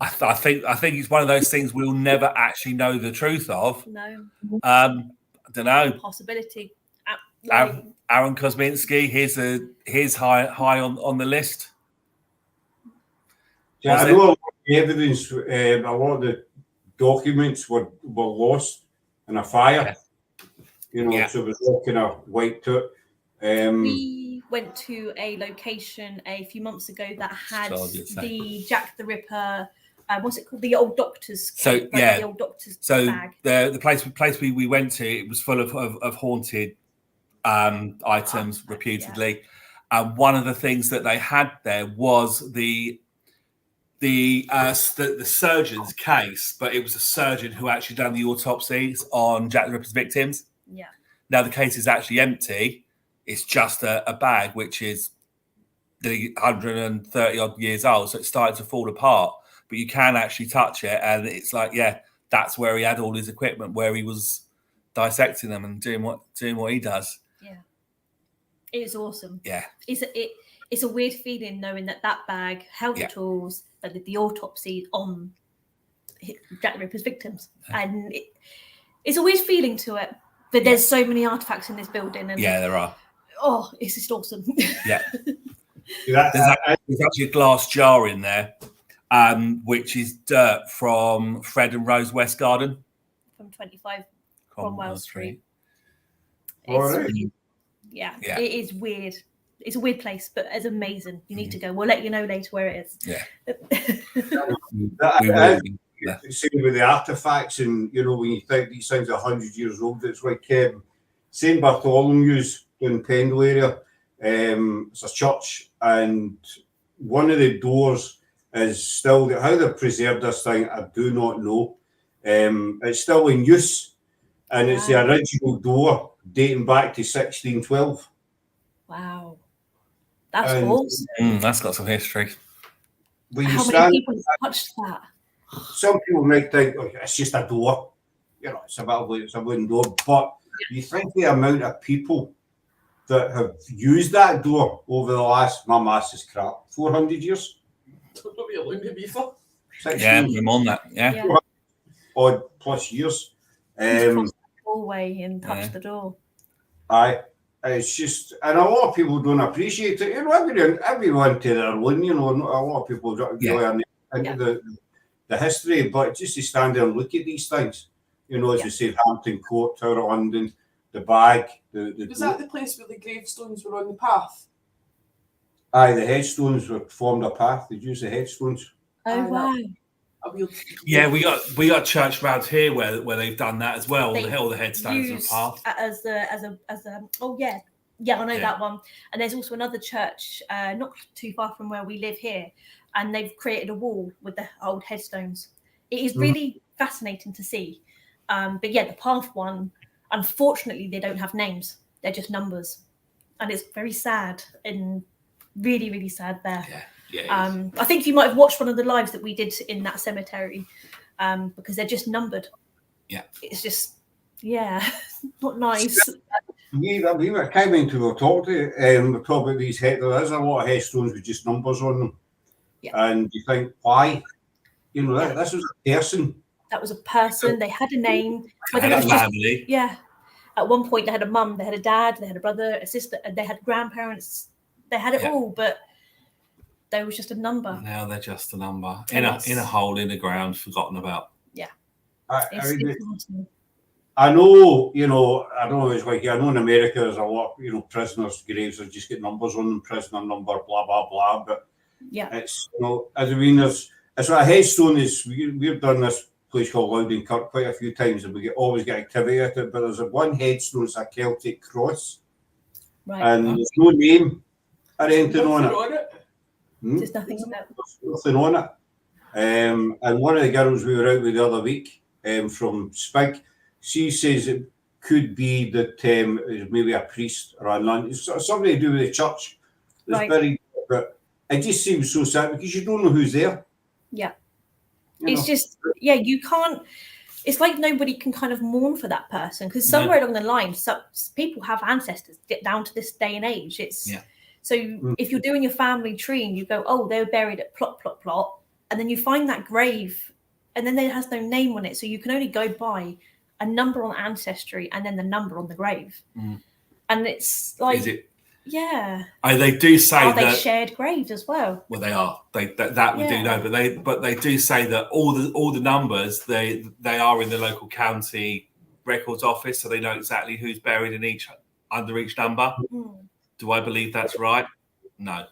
I think it's one of those things we'll never actually know the truth of. No. I don't know. Possibility. Aaron Kosminski, he's high on the list. Yeah, I know a lot of the evidence, a lot of the documents were lost in a fire. So it was all kind of wiped out. We went to a location a few months ago that had the Jack the Ripper. What's it called? The old doctor's. The old doctor's bag. The place we went to, it was full of haunted items, reputedly. And one of the things that they had there was the surgeon's case, but it was a surgeon who actually done the autopsies on Jack the Ripper's victims. Yeah. Now the case is actually empty. It's just a bag which is the 130 odd years old, so it's starting to fall apart. But you can actually touch it, and it's like, that's where he had all his equipment, where he was dissecting them and doing what he does. Yeah, it is awesome. Yeah, it's a weird feeling knowing that bag held the tools that did the autopsy on Jack the Ripper's victims, and it's a weird feeling to it. But there's so many artifacts in this building, and there are. Oh, it's just awesome. Yeah, there's actually a glass jar in there. Which is dirt from Fred and Rose West Garden. From 25 Cromwell Street. It is weird. It's a weird place, but it's amazing. You need to go. We'll let you know later where it is. Yeah. Same with the artifacts, and when you think these things are 100 years old, it's like St. Bartholomew's in Pendle area. It's a church, and one of the doors is still, how they've preserved this thing, I do not know. It's still in use, and it's the original door dating back to 1612. Wow. That's awesome. That's got some history. How many people touched that? Some people might think, it's just a door. It's a wooden door. But you think the amount of people that have used that door over the last, my maths is crap, 400 years? I'm on that. Odd plus years. Cross the hallway and touch the door. It's just, and a lot of people don't appreciate it. Everyone to their own. A lot of people don't go into the history, but just to stand there and look at these things, as you say, Hampton Court, Tower of London, the bag. Was that the place where the gravestones were on the path? The headstones formed a path. They'd use the headstones. Oh wow! Yeah, we got church around here where they've done that as well. All the headstones and path. As a I know that one. And there's also another church not too far from where we live here, and they've created a wall with the old headstones. It is really fascinating to see. But the path one, unfortunately, they don't have names. They're just numbers, and it's very sad and really, really sad there. I think you might have watched one of the lives that we did in that cemetery. because they're just numbered. Yeah. It's just, not nice. We came into a talk to talk about these there is a lot of headstones with just numbers on them. Yeah. And you think, why? You know, this was a person. That was a person. They had a name. They had a family. At one point, they had a mum, they had a dad, they had a brother, a sister, they had grandparents. They had it all, but they was just a number. Now they're just a number in a hole in the ground, forgotten about. Yeah. I know, you know, I know it's like, I know in America there's a lot, you know, prisoners' graves that just get numbers on them, prisoner number, blah, blah, blah. But it's, you know, I mean, it's what a headstone is. We've done this place called Loudon Kirk quite a few times, and we always get activity at it. But there's one headstone, it's a Celtic cross. Right. And there's no name or anything on it. There's nothing on it. There's nothing on it. And one of the girls we were out with the other week from Spig, she says it could be that maybe a priest or a nun, it's something to do with the church that's buried, but it just seems so sad because you don't know who's there. Yeah. It's just, you can't, it's like nobody can kind of mourn for that person because somewhere along the line, people have ancestors get down to this day and age. So if you're doing your family tree and you go, oh, they were buried at plot, plot, plot, and then you find that grave and then there has no name on it. So you can only go by a number on Ancestry and then the number on the grave. And it's like, they do say are they shared graves as well? Well, they are. That we do know, but they do say that all the numbers they are in the local county records office, so they know exactly who's buried in under each number. Do I believe that's right? No.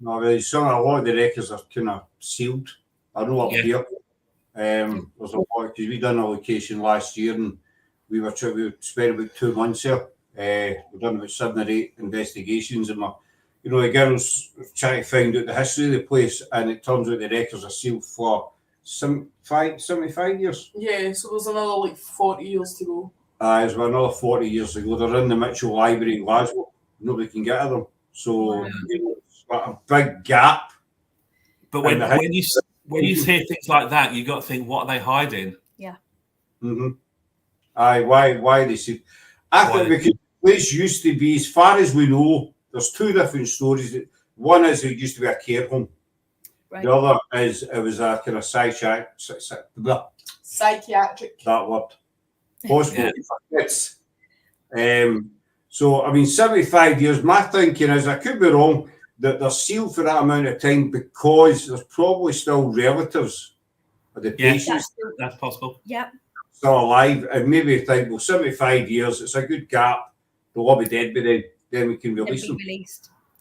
No, a lot of the records are kind of sealed. I know up here. There's a lot because we done a location last year and we spent about 2 months here. We've done about 7 or 8 investigations and the girls trying to find out the history of the place and it turns out the records are sealed for 75 years. Yeah, so there's another like 40 years to go. There's another 40 years to go. They're in the Mitchell Library in Glasgow. Nobody can get at them. So it's got a big gap. But when you hear things like that, you got to think, what are they hiding? Yeah. Why they see? I think because the place used to be, as far as we know, there's 2 different stories. One is it used to be a care home. Right. The other is it was a kind of psychiatric. That word. Hospital for kids. So I mean, 75 years. My thinking is, I could be wrong, that they're sealed for that amount of time because there's probably still relatives of the patients. That's possible. Yeah. Still alive, and maybe think, well, 75 years, it's a good gap. They'll all be dead by then we can release them.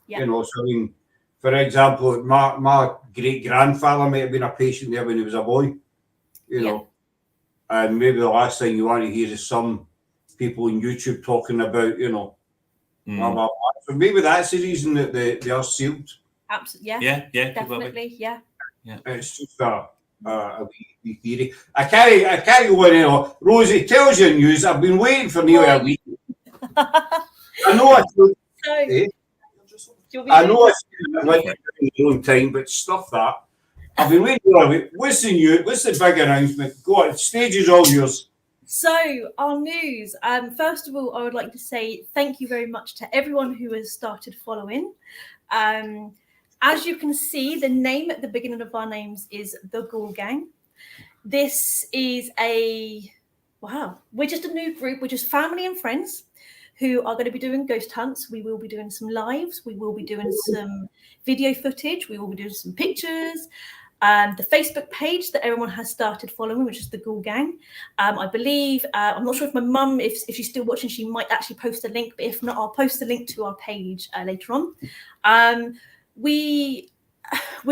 Yeah. You know, so I mean, for example, my great grandfather might have been a patient there when he was a boy. You know, and maybe the last thing you want to hear is some people on YouTube talking about, blah, blah, blah. So maybe that's the reason that they are sealed. Absolutely. Yeah, definitely. Yeah. It's just a wee theory. I can't go anymore. Rosie, tell us your news. I've been waiting for nearly a week. I know I like a long time, but stuff that. I've been waiting for a week. What's the news? What's the big announcement? Go on, the stage is all yours. So our news. First of all, I would like to say thank you very much to everyone who has started following. As you can see, the name at the beginning of our names is the Ghoul Gang. This is we're just a new group. We're just family and friends who are going to be doing ghost hunts. We will be doing some lives. We will be doing some video footage. We will be doing some pictures. The Facebook page that everyone has started following, which is the Ghoul Gang. I believe, I'm not sure if my mum, if she's still watching, she might actually post a link, but if not, I'll post a link to our page later on. We're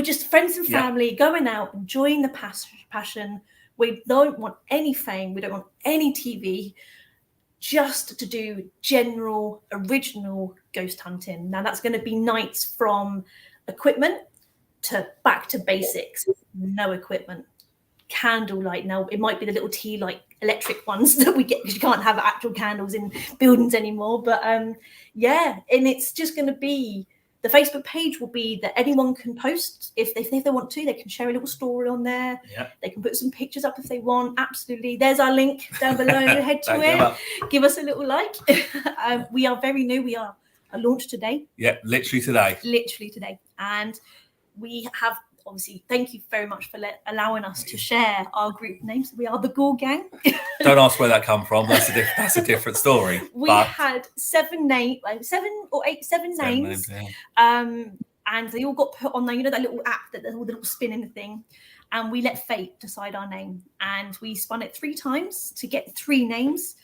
just friends and family going out, enjoying the passion. We don't want any fame. We don't want any TV, just to do general, original ghost hunting. Now, that's going to be nights from equipment to back to basics. No equipment. Candlelight. Now, it might be the little tea light electric ones that we get because you can't have actual candles in buildings anymore. But and it's just going to be The Facebook page will be that anyone can post if they want to. They can share a little story on there. Yeah. They can put some pictures up if they want. Absolutely. There's our link down below. Head to it. Give us a little like. We are very new. We are launched today. Yeah, literally today. Literally today. And we have, obviously, thank you very much for allowing us to share our group names. We are the Gore Gang. Don't ask where that come from. That's a different story. We had 7 names. Yeah. And they all got put on there. You know that little app that there's all the little spinning thing. And we let fate decide our name. And we spun it 3 times to get 3 names.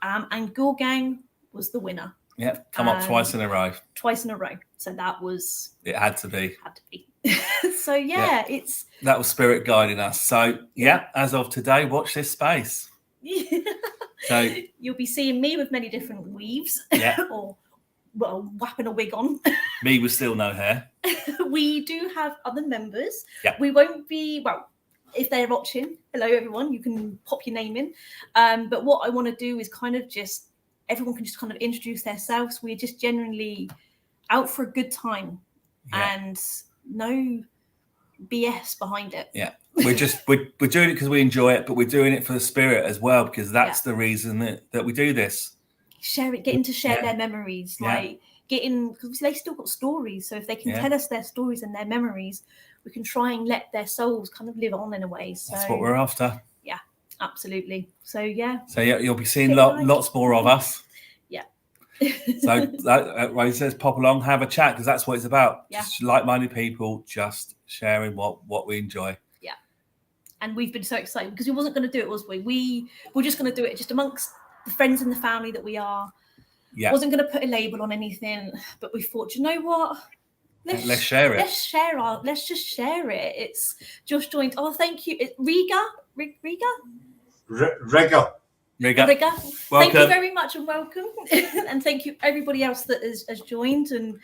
And Gore Gang was the winner. Yeah, come up twice in a row. Twice in a row. So that was... It had to be. So yeah, that was spirit guiding us. So yeah, as of today, watch this space. So you'll be seeing me with many different weaves. Yeah. Or whapping a wig on. Me with still no hair. We do have other members. Yeah. We won't be if they're watching. Hello everyone. You can pop your name in. But what I want to do is kind of just everyone can just kind of introduce themselves. We're just generally out for a good time. Yeah. And no BS behind it. Yeah, we're doing it because we enjoy it, but we're doing it for the spirit as well, because that's the reason that we do this. Getting to share their memories, because they still got stories. So if they can tell us their stories and their memories, we can try and let their souls kind of live on in a way. So that's what we're after. Yeah, absolutely. So yeah. You'll be seeing lots more of us. So Rosie says, pop along, have a chat, because that's what it's about. Yeah. Just like-minded people, just sharing what we enjoy. Yeah. And we've been so excited because we wasn't going to do it, was we? We were just going to do it just amongst the friends and the family that we are. Yeah. Wasn't going to put a label on anything, but we thought, you know what? Let's share it. Let's just share it. It's just joined. Oh, thank you. It's Riga. Thank you very much and welcome. And thank you everybody else that has joined. And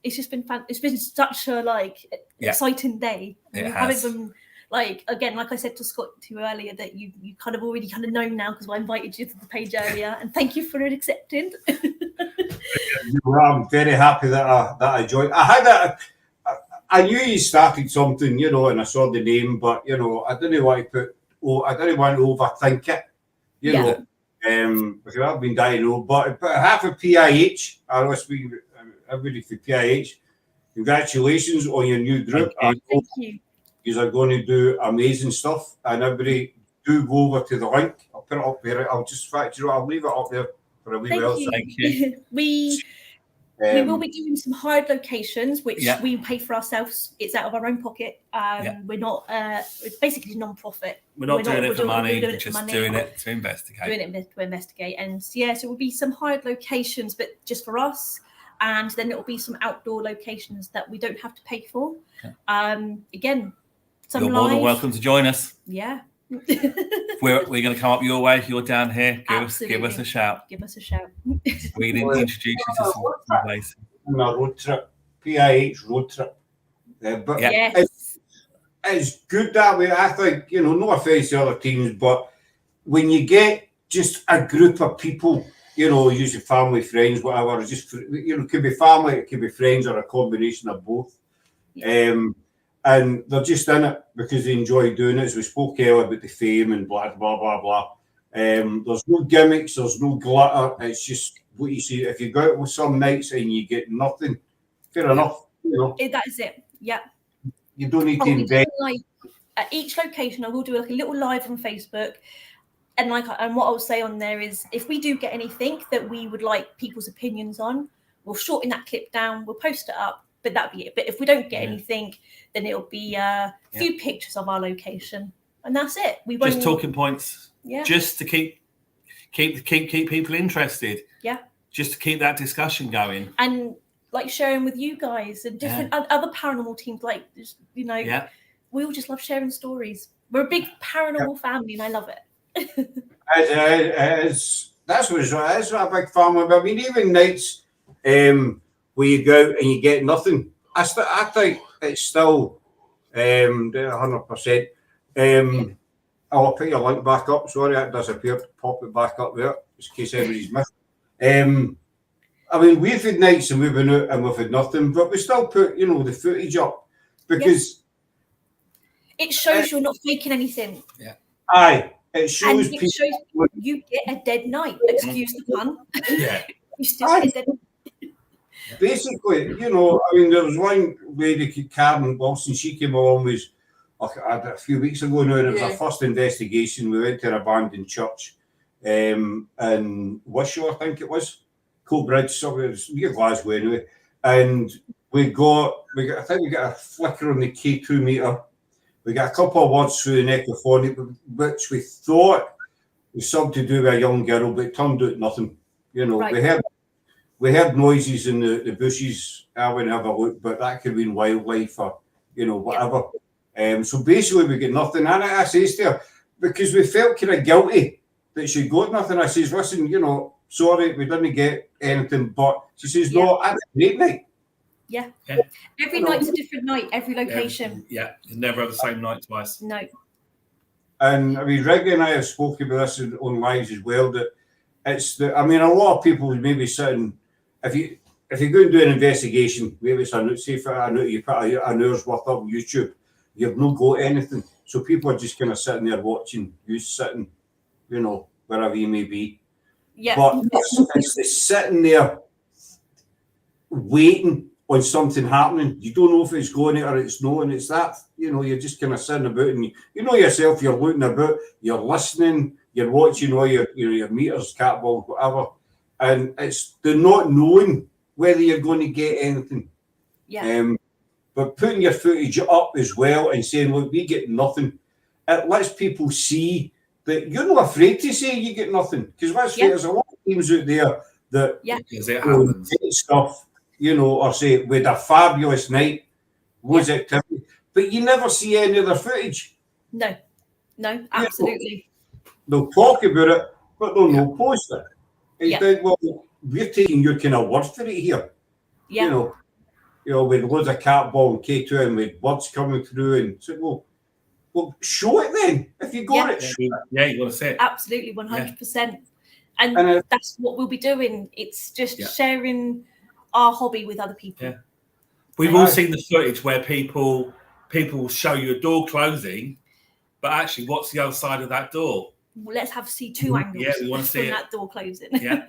it's just been fun. It's been such a exciting day. It has. Having them like I said to Scott earlier, that you kind of already kind of know now because I invited you to the page earlier. And thank you for accepting. I'm very happy that I joined. I knew you started something, and I saw the name, but I didn't want to overthink it. Because I've been dying old, but half of PIH, I must be everybody for PIH. Congratulations on your new group. Thank you. You are going to do amazing stuff, and everybody do go over to the link. I'll put it up there. I'll leave it up there for a wee while. Thank you. We will be doing some hard locations, which we pay for ourselves. It's out of our own pocket. We're not. It's basically non-profit. We're not doing it for money. We're just doing it to investigate. And so it will be some hard locations, but just for us. And then it will be some outdoor locations that we don't have to pay for. Again, some you're more than welcome to join us. Yeah. We're going to come up your way if you're down here. Give us a shout. Give us a shout. We need to introduce you to some places. On a road trip, PIH road trip. But it's good that way. I think, no offense to other teams, but when you get just a group of people, usually family, friends, whatever, just, it could be family, it could be friends, or a combination of both. And they're just in it because they enjoy doing it. As we spoke earlier about the fame and blah, blah, blah, blah. There's no gimmicks, there's no glitter. It's just what you see. If you go out with some nights and you get nothing, fair enough. That is it. Yeah. You don't need to invest. At each location, I will do a little live on Facebook. And what I'll say on there is, if we do get anything that we would like people's opinions on, we'll shorten that clip down, we'll post it up. But that'd be it. But if we don't get anything, then it'll be a few pictures of our location, and that's it. We won't... just talking points, just to keep people interested. Yeah, just to keep that discussion going, and sharing with you guys and different other paranormal teams. We all just love sharing stories. We're a big paranormal family, and I love it. That's what it is. A big family. I mean, even nights. Where you go out and you get nothing. I think it's still 100%. I'll put your link back up. Sorry, it disappeared. Pop it back up there, just in case everybody's missed. I mean, we've had nights and we've been out and we've had nothing, but we still put, the footage up because it shows you're not faking anything. Yeah. Aye, it shows and it people. shows you get a dead night. Excuse the pun. Yeah. You still get a dead night. Basically, I mean, there was one lady, Karen Wilson, she came along with a few weeks ago now, and it was our first investigation. We went to an abandoned church in Wishaw, I think it was, Coatbridge, somewhere near Glasgow anyway. And we got I think we got a flicker on the K2 meter. We got a couple of words through an echophonic, which we thought was something to do with a young girl, but it turned out nothing. Right. We heard noises in the bushes. I went and have a look, but that could have been wildlife or, whatever. So basically we get nothing. And I says to her, because we felt kind of guilty that she got nothing. I says, listen, sorry, we didn't get anything. But she says, no, I had a great night. Yeah. Every night's a different night, every location. Yeah. You never have the same night twice. No. And I mean, Reggie and I have spoken about this on lives as well, that a lot of people would maybe sitting, if you go and do an investigation, maybe it's you put an hour's worth up on YouTube, you've not got anything. So people are just kind of sitting there watching you sitting, wherever you may be. Yeah. But it's the sitting there waiting on something happening. You don't know if it's going or it's not, and it's that, you're just kind of sitting about and you know yourself, you're looking about, you're listening, you're watching all your meters, cat balls, whatever. And it's the not knowing whether you're going to get anything. Yeah. But putting your footage up as well and saying, look, we get nothing, it lets people see that you're not afraid to say you get nothing. Because let's say there's a lot of teams out there that get stuff, or say, we had a fabulous night, was activity, but you never see any of their footage. No, absolutely. They'll talk about it, but they'll not post it. And you think, well, we're taking your kind of word for it here. Yeah. With loads of cat ball and K2 and with words coming through, and so well, show it then. If you got it, show it. Yeah, you got to see it. Absolutely, 100%. And that's what we'll be doing. It's just sharing our hobby with other people. Yeah. We've all seen the footage where people show you a door closing, but actually, what's the other side of that door? Well, let's see two angles. Yeah, we want to see that door closing. Yeah.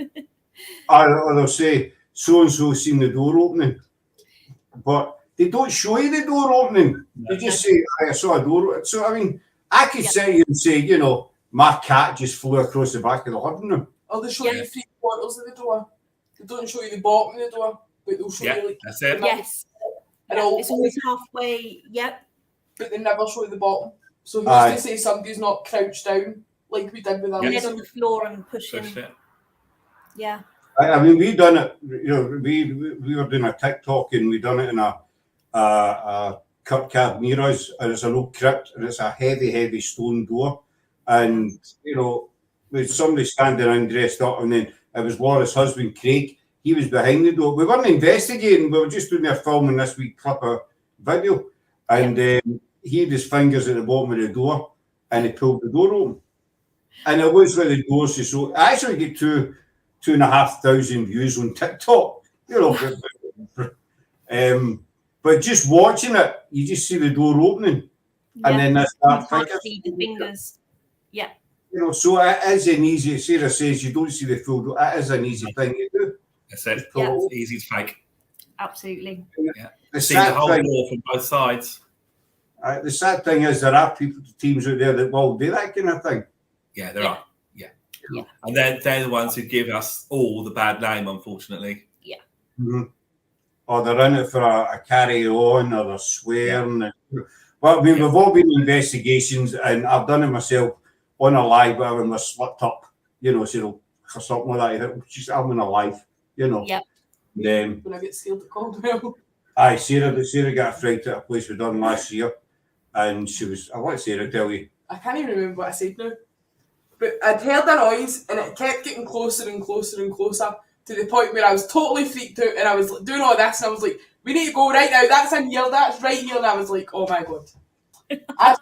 Or they'll say, so-and-so seen the door opening. But they don't show you the door opening. They just say, I saw a door. So, I mean, I could sit here and say, my cat just flew across the back of the living room. Or they show you 3 quarters of the door. They don't show you the bottom of the door, but they'll show you that's it. Yes. It's always halfway, but they never show you the bottom. So who's to say somebody's not crouched down like we did with our head on the floor and pushing. Yeah. I mean, we done it. We were doing a TikTok and we done it in a cab near us, and it's an old crypt, and it's a heavy stone door, and with somebody standing around dressed up, and then it was Laura's husband Craig. He was behind the door. We weren't investigating. We were just doing their filming this wee clip of video, and he had his fingers at the bottom of the door, and he pulled the door open, and it was like the doors. So I actually get 2,500 views on TikTok, but just watching it, you just see the door opening, and then that's that. See the fingers. Yeah. So it is an easy. Sarah says you don't see the full door. It is an easy thing to do. That's it. It's easy to fake. Absolutely. The see the whole door from both sides. The sad thing is there are teams out there that will do that kind of thing. Yeah, there are. Yeah. And they're the ones who give us all the bad name, unfortunately. Yeah. Mm-hmm. Or they're in it for a carry on, or they're swearing. Well, I mean, we've all been in investigations, and I've done it myself on a live, where we're slipped up, or something like that. Just I'm in a live, Yeah. Then when I get scared of Caldwell. Aye, Sarah got a fright at a place we done last year, and she was. I'll let Sarah tell you. I can't even remember what I said now. But I'd heard a noise, and it kept getting closer and closer and closer to the point where I was totally freaked out, and I was doing all this, and I was like, we need to go right now, that's in here, that's right here, and I was like, oh my God. I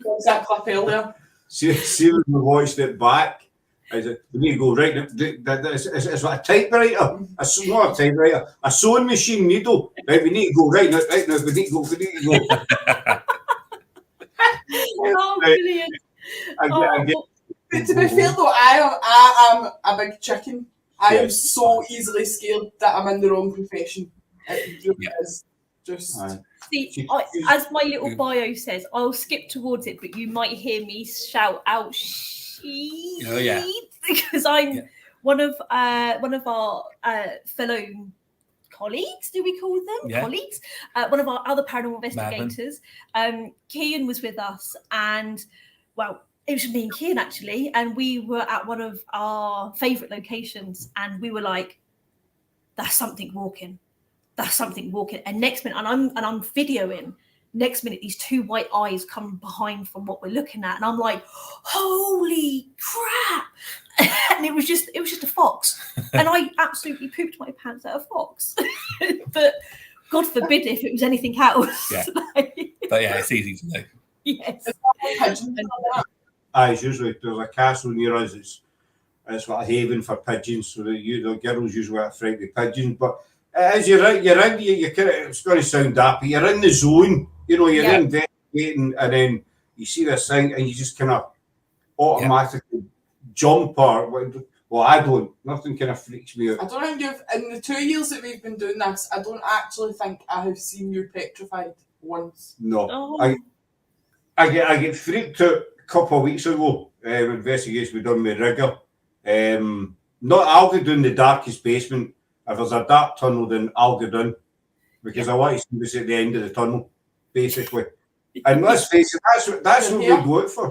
watched that clip earlier. See, when we watched it back, Is it? We need to go right. It's like a typewriter. It's not a typewriter. A sewing machine needle. Right. We need to go right now. Right now. We need to go. We need to go. Oh, brilliant. To be fair though, I am a big chicken. I am so easily scared that I'm in the wrong profession. It really is just. See, as my little bio says, I'll skip towards it, but you might hear me shout out "she," because I'm one of our fellow colleagues. Do we call them colleagues? One of our other paranormal investigators. Kian was with us, and well, it was me and Kian actually, and we were at one of our favourite locations, and we were like, "That's something walking." That's something walking. And next minute, and I'm videoing. Next minute, these two white eyes come behind from what we're looking at, and I'm like, "Holy crap!" And it was just a fox, and I absolutely pooped my pants at a fox. But God forbid if it was anything else. Yeah. But yeah, it's easy to know. Yes. It's usually there's a castle near us. It's like a haven for pigeons, so the girls usually are afraid of pigeons, but. As you're in, it's going to sound dappy. You're in the zone, you're investigating, and then you see this thing, and you just kind of automatically jump. Well, I don't. Nothing kind of freaks me out. I don't think in the 2 years that we've been doing this, I don't actually think I have seen you petrified once. No, I get freaked out a couple of weeks ago. Investigation we done with Rigger. I'll go down the darkest basement. If there's a dark tunnel, then I'll go down because I want to see what's at the end of the tunnel, basically. And let's face it, that's what we go out for.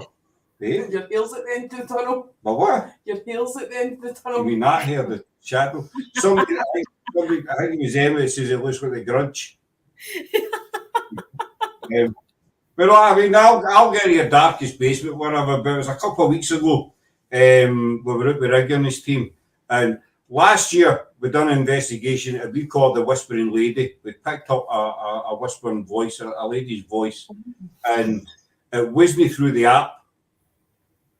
Eh? Your heels at the end of the tunnel. But what? Your heels at the end of the tunnel. You mean that here, the shadow? Somebody, I think it was Emma that says it looks like The Grudge. But I mean, I'll get to your darkest basement, whatever. But it was a couple of weeks ago. We were out with Rigger and his team, and last year, we done an investigation that we called the Whispering Lady. We picked up a whispering voice, a lady's voice, and it whizzed me through the app.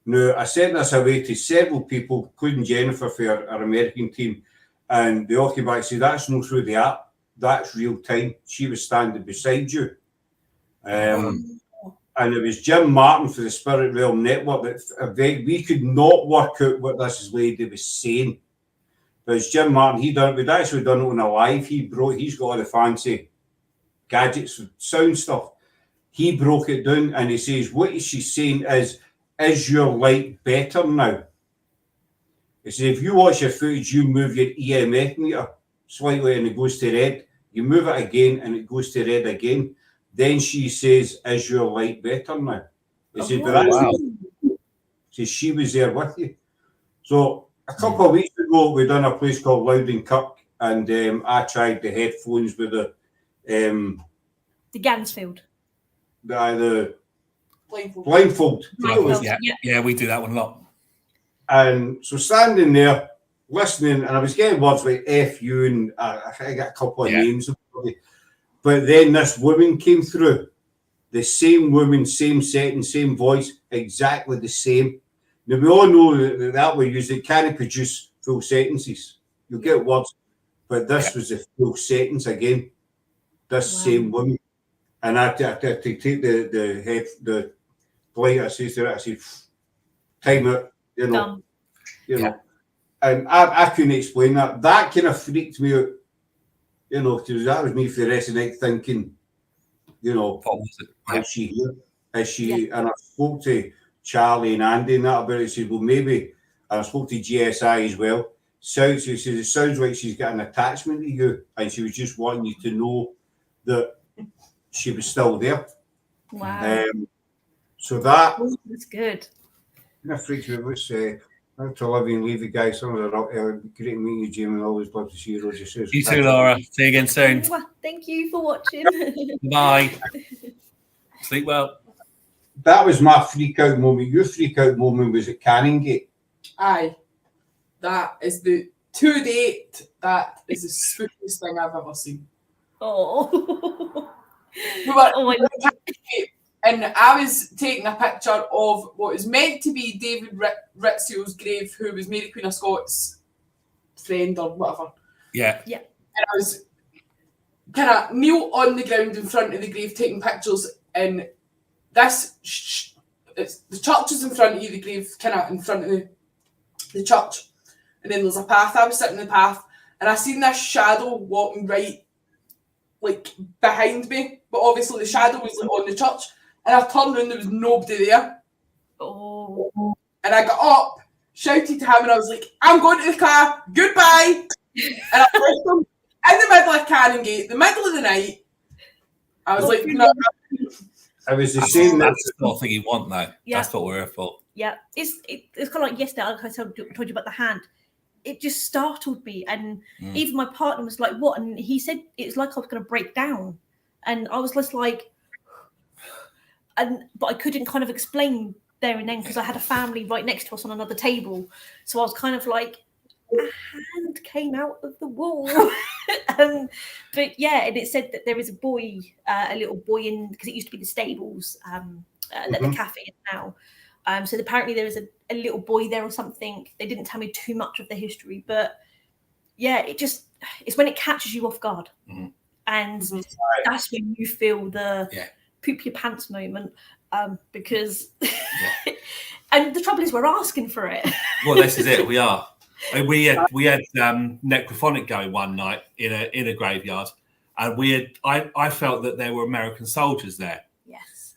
Now, I sent this away to several people, including Jennifer for our American team, and they all came back and said, that's not through the app, that's real time. She was standing beside you. And it was Jim Martin for the Spirit Realm Network that we could not work out what this lady was saying. But it's Jim Martin, we'd actually done it on a live. He's got all the fancy gadgets, sound stuff. He broke it down and he says, what she's saying is your light better now? He says, if you watch your footage, you move your EMF meter slightly and it goes to red. You move it again and it goes to red again. Then she says, is your light better now? He said, says, she was there with you. So, a couple of weeks ago, we done a place called Loudon Kirk, and I tried the headphones with the Gansfield. The blindfold. Yeah, we do that one a lot. And so standing there, listening, and I was getting words like F you, and I got a couple of names. But then this woman came through. The same woman, same setting, same voice, exactly the same. Now, we all know that we use it can't produce full sentences. You'll get words, but this was a full sentence again. This same woman. And I take the light, I say to her, I said, time out, you know. And I couldn't explain that. That kind of freaked me out, you know, because that was me for the rest of the night thinking, you know, is she here? Is she? And I spoke to Charlie and Andy and that about it. He said, well, maybe. And I spoke to GSI as well. So she says, it sounds like she's got an attachment to you and she was just wanting you to know that she was still there. Wow. So that's good. Kind of freaks me out. Out to Olivia and leave the guy. Some of the great meeting you, Jamie. Always love to see you, Rosie. You too, Laura. See you again soon. Thank you for watching. Bye. Sleep well. That was my freak out moment. Your freak out moment was at Canongate. Aye. That is to date, that is the spookiest thing I've ever seen. Oh. We were And I was taking a picture of what was meant to be David Rizzio's grave, who was Mary Queen of Scots' friend or whatever. Yeah. Yeah. And I was kind of kneel on the ground in front of the grave taking pictures, and this it's the church is in front of you, the grave kind of in front of the church, and then there's a path. I was sitting in the path, and I seen this shadow walking right like behind me, but obviously the shadow was like on the church, and I turned around, there was nobody there. Oh. And I got up, shouted to him, and I was like, I'm going to the car, goodbye. And I left him in the middle of Canongate, the middle of the night. I was like, no. I was the same. That's the sort of thing you want, though. Yeah. That's what we're here for. Yeah, it's kind of like yesterday. Like I told you about the hand. It just startled me, and even my partner was like, "What?" And he said it's like I was going to break down, and I was just like, but I couldn't kind of explain there and then because I had a family right next to us on another table, so I was kind of like, a hand came out of the wall. But yeah, and it said that there is a boy, a little boy in, because it used to be the stables that the cafe is now. So apparently there is a little boy there or something. They didn't tell me too much of the history, but yeah, it's when it catches you off guard. And that's when you feel the poop your pants moment, because and the trouble is we're asking for it. Well, this is it. We are. We had necrophonic going one night in a graveyard, and I felt that there were American soldiers there. Yes.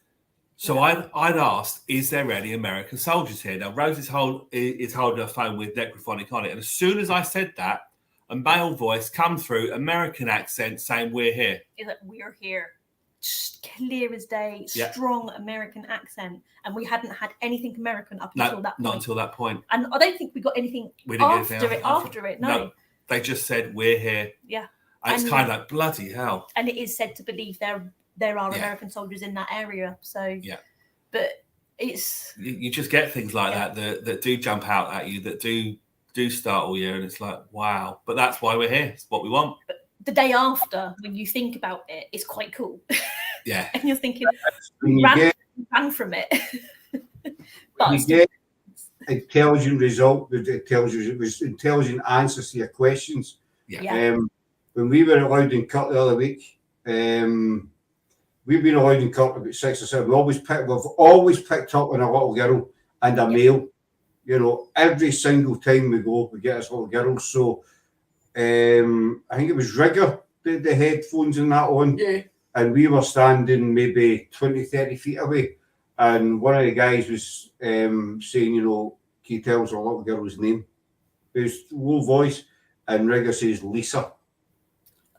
So I'd asked, is there any American soldiers here? Now Rose is holding her phone with necrophonic on it, and as soon as I said that, a male voice come through, American accent, saying we're here. It's like, we're here. Just clear as day, strong American accent, and we hadn't had anything American up until that point. Not until that point. And I don't think we got anything after it. No, they just said we're here. Yeah, and it's kind of like bloody hell. And it is said to believe there are American soldiers in that area. So but it's you just get things like that do jump out at you, that do startle you, and it's like wow. But that's why we're here. It's what we want. But the day after, when you think about it, it's quite cool. Yeah. And you're thinking, ran from it. But you get intelligent result, it tells you it was intelligent answers to your questions. Yeah. When we were at Loudon Cut the other week, we've been allowed in Cut about 6 or 7. We've always picked up on a little girl and a male. You know, every single time we go, we get this little girl. So I think it was Rigger, the headphones and that on. Yeah. And we were standing maybe 20, 30 feet away. And one of the guys was saying, you know, can you tell us our little girl's name? It was low voice. And Rigger says, Lisa.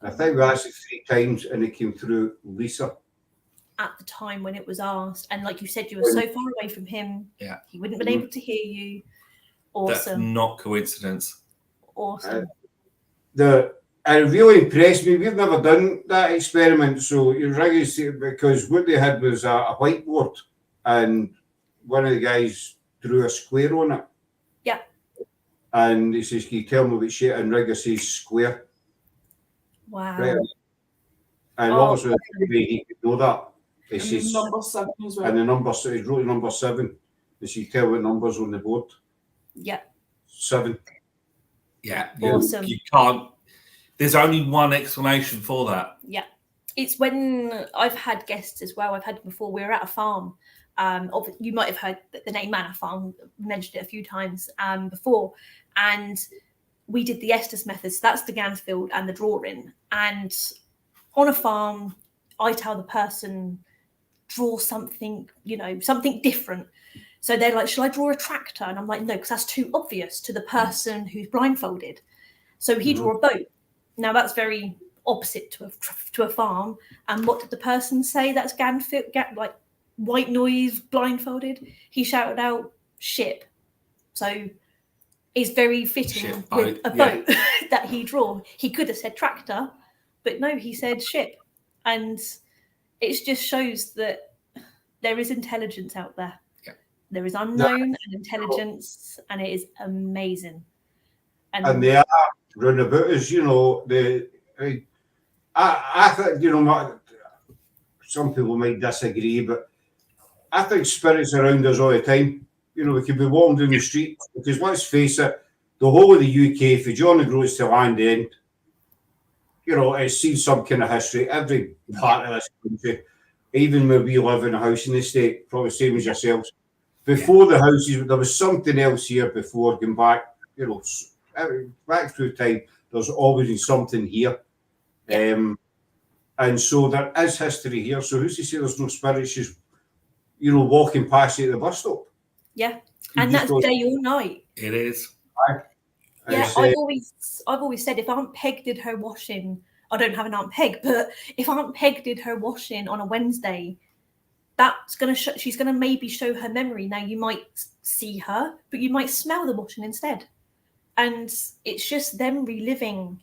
And I think we asked it 3 times and it came through Lisa. At the time when it was asked. And like you said, you were so far away from him. Yeah. He wouldn't have been able to hear you. Awesome. That's not coincidence. Awesome. It really impressed me. We've never done that experiment, so you're right, because what they had was a whiteboard, and one of the guys drew a square on it. Yeah. And he says, "Can you tell me what shape?" And Rigger says, "Square." Wow. Right. And obviously, he could know that. He says, number 7 as well. And the number, so he wrote number 7. Does he tell what numbers on the board? Yeah. 7. Yeah. Awesome. You can't. There's only one explanation for that. Yeah. It's when I've had guests as well. I've had before. We were at a farm. You might have heard the name Manor Farm. We mentioned it a few times before. And we did the Estes methods. So that's the Gansfield and the drawing. And on a farm, I tell the person, draw something, something different. So they're like, shall I draw a tractor? And I'm like, no, because that's too obvious to the person who's blindfolded. So he drew a boat. Now that's very opposite to a farm. And what did the person say? That's Gansfield, like white noise, blindfolded. He shouted out, ship. So it's very fitting with a boat that he drew. He could have said tractor, but no, he said ship. And it just shows that there is intelligence out there. Yeah. There is unknown and intelligence, and it is amazing. And they are round about us, I think, some people might disagree, but I think spirits are around us all the time. You know, we could be walking down the street, because let's face it, the whole of the UK, from John O'Groats to Land End, you know, it's seen some kind of history. Every part of this country, even when we live in a housing estate, probably same as yourselves. Before the houses, there was something else here before, going back, you know, back through time, there's always been something here. And so there is history here. So who's to say there's no spirits just, you know, walking past you at the bus stop? Yeah, and that's day or night. It is. Yeah, I've always said if Aunt Peg did her washing, I don't have an Aunt Peg, but if Aunt Peg did her washing on a Wednesday, that's gonna she's gonna maybe show her memory. Now you might see her, but you might smell the washing instead, and it's just them reliving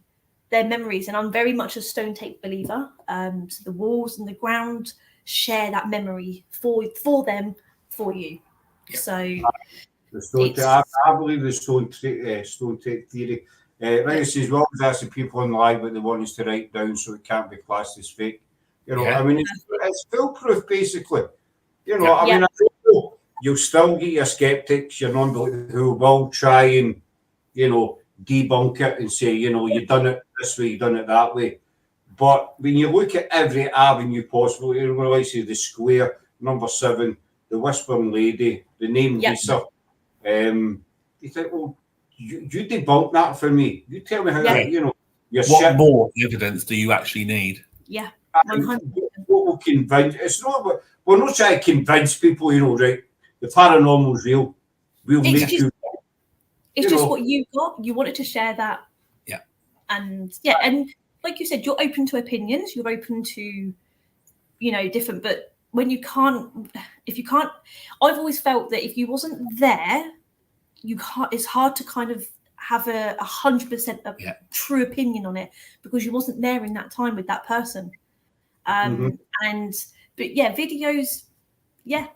their memories. And I'm very much a stone tape believer. So the walls and the ground share that memory for them, for you. Yep. So I believe the stone tape theory. Like I say, we're always asking people on live what they want us to write down, so it can't be classed as fake. You know, I mean, it's foolproof, basically. You know, I mean, I know you'll still get your skeptics, your non-believers, who will try and, you know, debunk it and say, you know, you've done it this way, you've done it that way. But when you look at every avenue possible, you know, like I say, the square, number 7, the Whispering Lady, the name Lisa, you think, well, you debunk that for me. You tell me how, you know, what more evidence do you actually need? Yeah. What will convince? It's not. We're not trying to convince people. You know, right? The paranormal's real. We'll make you. It's just what you got. You wanted to share that. Yeah. And like you said, you're open to opinions. You're open to, you know, different. But when you can't, if you can't, I've always felt that if you wasn't there, you can't. It's hard to kind of have a 100% true opinion on it, because you wasn't there in that time with that person. But videos,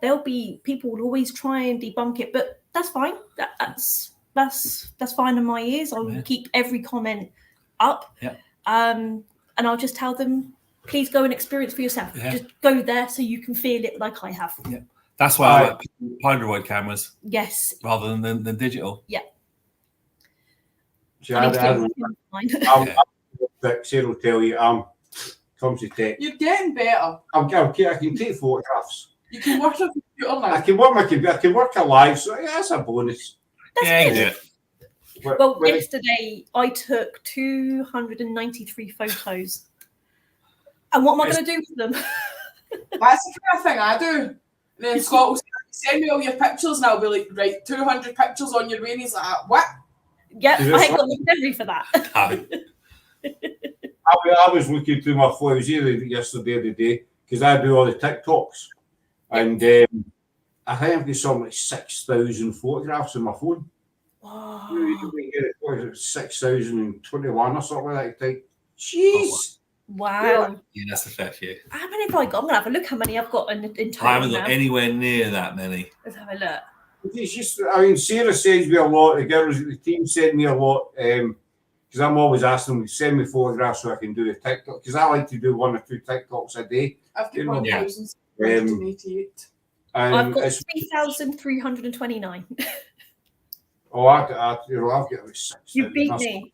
there'll be people will always try and debunk it, but that's fine. That's fine in my ears. I will keep every comment up. And I'll just tell them, please go and experience for yourself. Just go there so you can feel it like I have. That's why I like Polaroid cameras. Yes. Rather than digital. Sarah will tell you, comes to tech. You're getting better. I can take photographs. You can work on a computer now. I can work my computer. I can work alive, so that's a bonus. That's good. Well, yesterday I took 293 photos. And what am I going to do with them? That's the kind of thing I do. And then Scott will say, send me all your pictures, and I'll be like, right, 200 pictures on your way. And he's like, what? Yeah, I ain't got the memory for that. I was looking through my photos yesterday or the day, because I do all the TikToks. And I think I've got something like 6,000 photographs on my phone. Wow. 6,021 or something like that. Jeez. Wow. Yeah, that's a fair few. How many have I got? I'm going to have a look how many I've got in total. I haven't got anywhere near that many. Let's have a look. It's just, I mean, Sarah sends me a lot. The girls at the team send me a lot. Because I'm always asking them to send me photographs so I can do the TikTok. Because I like to do 1 or 2 TikToks a day. I've got 1,188. I've got 3,329. Oh, I've got about 6. You beat me.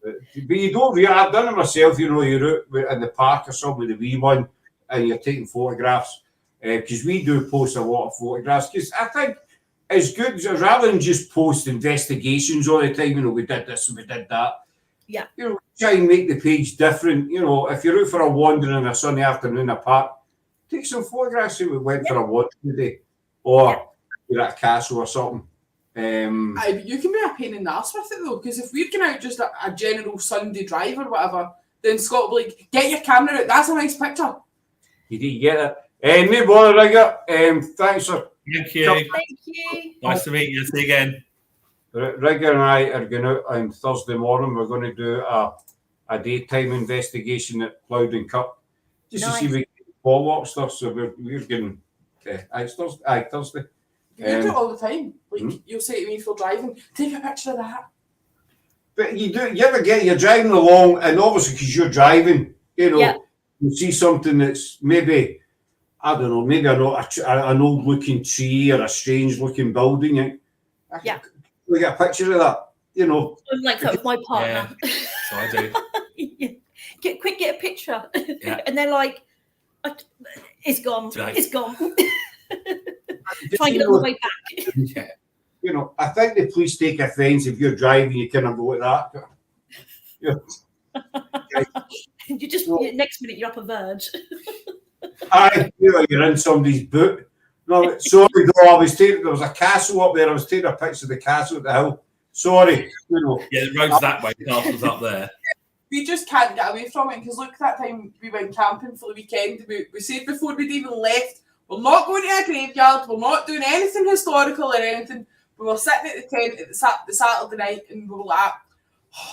But you don't really. I've done it myself. You know, you're out in the park or something with the wee one, and you're taking photographs. Because we do post a lot of photographs. Because I think it's good, rather than just post investigations all the time. You know, we did this and we did that. Yeah. You know, try and make the page different. You know, if you're out for a wander on a sunny afternoon in a park, take some photographs. We went for a wander today, or you're at a castle or something. But you can be a pain in the arse with it though, because if we're going out just a general Sunday drive or whatever, then Scott will be like, get your camera out. That's a nice picture. You did get it. No bother, Rigger. Thanks for. Thank you. Thank you. Nice to meet you. See you again. Rigger and I are going out on Thursday morning. We're going to do a daytime investigation at Plowden Cup, just to see if we can follow up stuff. So we're getting. It's Thursday. You do it all the time. Like you'll say to me if you're driving, take a picture of that. But you ever you're driving along, and obviously because you're driving, you know, you see something that's maybe I don't know, maybe an old looking tree or a strange looking building. Yeah. We get a picture of that, you know. I'm like that with my partner. Yeah, so I do. Yeah. Get a picture. Yeah. And they're like, it's gone. Right. It's gone. Try and get it on the way back. Yeah. You know, I think the police take offence if you're driving, you kind of go like that. You know, You just next minute you're up a verge. you're in somebody's boot. No, sorry, though, there was a castle up there. I was taking a picture of the castle at the hill. Sorry, you know. Yeah, the road's that way, the castle's up there. We just can't get away from it because look, that time we went camping for the weekend, we said before we'd even left, we're not going to a graveyard, we're not doing anything historical or anything. We were sitting at the tent at the Saturday night and we were like,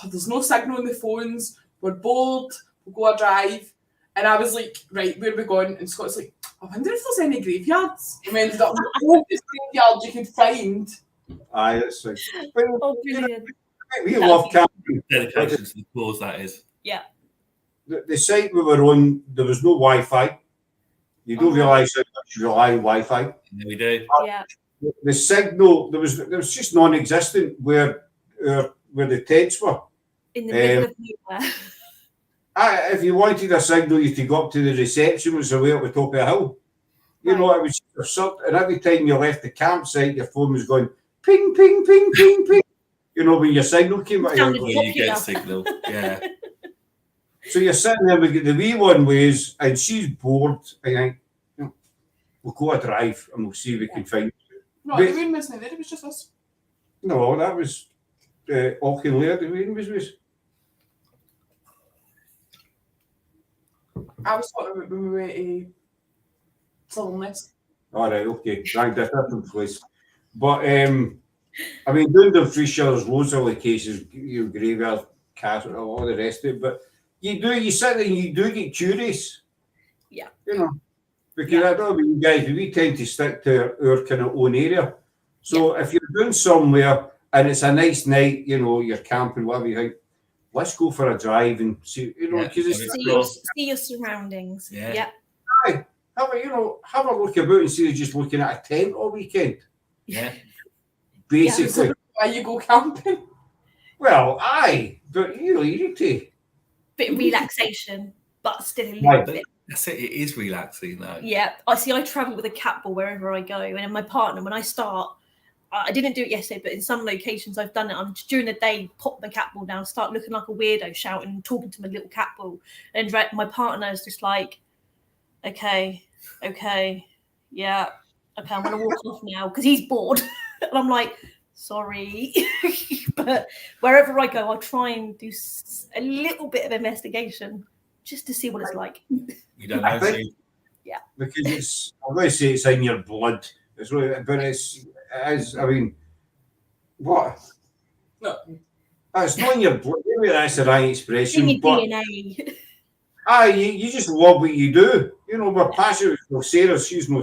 there's no signal on the phones, we're bored, we'll go a drive. And I was like, right, where are we going? And Scott's like, I wonder if there's any graveyards. And we ended up with the oldest graveyard you could find. Aye, that's right. Oh, brilliant. We love camping. Dedication to the cause, that is. Yeah. The site we were on, there was no Wi-Fi. You don't realise how much you rely on Wi-Fi. Yeah, we do. Yeah. The signal, there was just non-existent where the tents were. In the middle of nowhere. If you wanted a signal, you had to go up to the reception, which was away up the top of the hill. You know, it was absurd. And every time you left the campsite, your phone was going ping, ping, ping, ping, ping. You know, when your signal came out. You get a signal, yeah. So you're sitting there, we get the wee one ways, and she's bored. And we'll go a drive and we'll see if we can find it. No, the wind wasn't there, it was just us. No, that was Auchinleer, the wind was. I was talking about when we went to Sutherlandness. All right, okay, right, different place. But I mean, doing the Frisia, there's loads of locations, you know, graveyard, castle, all the rest of it. But you sit there and you do get curious. Yeah. You know, because I don't know about you guys, but we tend to stick to our kind of own area. So if you're doing somewhere and it's a nice night, you know, you're camping, whatever you think, let's go for a drive and see, you know, because see your surroundings. Yeah. Aye. Have a look about instead of just looking at a tent all weekend. Yeah. Basically. Why you go camping? Well, aye, but you know, you need to. Bit of relaxation, but still a little bit. That's it. It is relaxing, though. Yeah. I travel with a cat ball wherever I go, and my partner, when I start, I didn't do it yesterday, but in some locations I've done it. I'm just during the day, pop my cat ball down, start looking like a weirdo, shouting, talking to my little cat ball, and my partner is just like, okay, yeah, okay, I'm gonna walk off now because he's bored, and I'm like, sorry, but wherever I go, I'll try and do a little bit of investigation just to see what it's like. You don't know, yeah, because I'm going to say it's in your blood. It's really, but it's. I mean, what? No. It's not in your blood. Maybe that's the right expression. In your DNA. You just love what you do. You know, we're passionate. Well, Sarah, she's no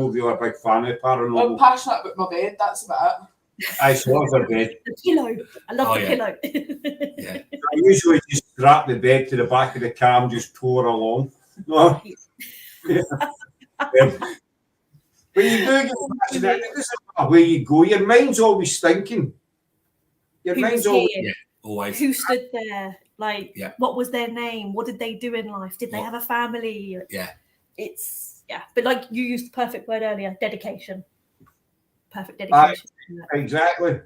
really a big fan of paranormal. I'm passionate about my bed, that's about it. She loves her bed. The pillow. I love the pillow. Yeah. I usually just strap the bed to the back of the car and just tour along. No. But you do get fascinated. This is where you go. Your mind's always thinking. Your mind's always. Who stood there? Like, what was their name? What did they do in life? Did they have a family? Yeah. But like you used the perfect word earlier, dedication. Perfect dedication. Exactly.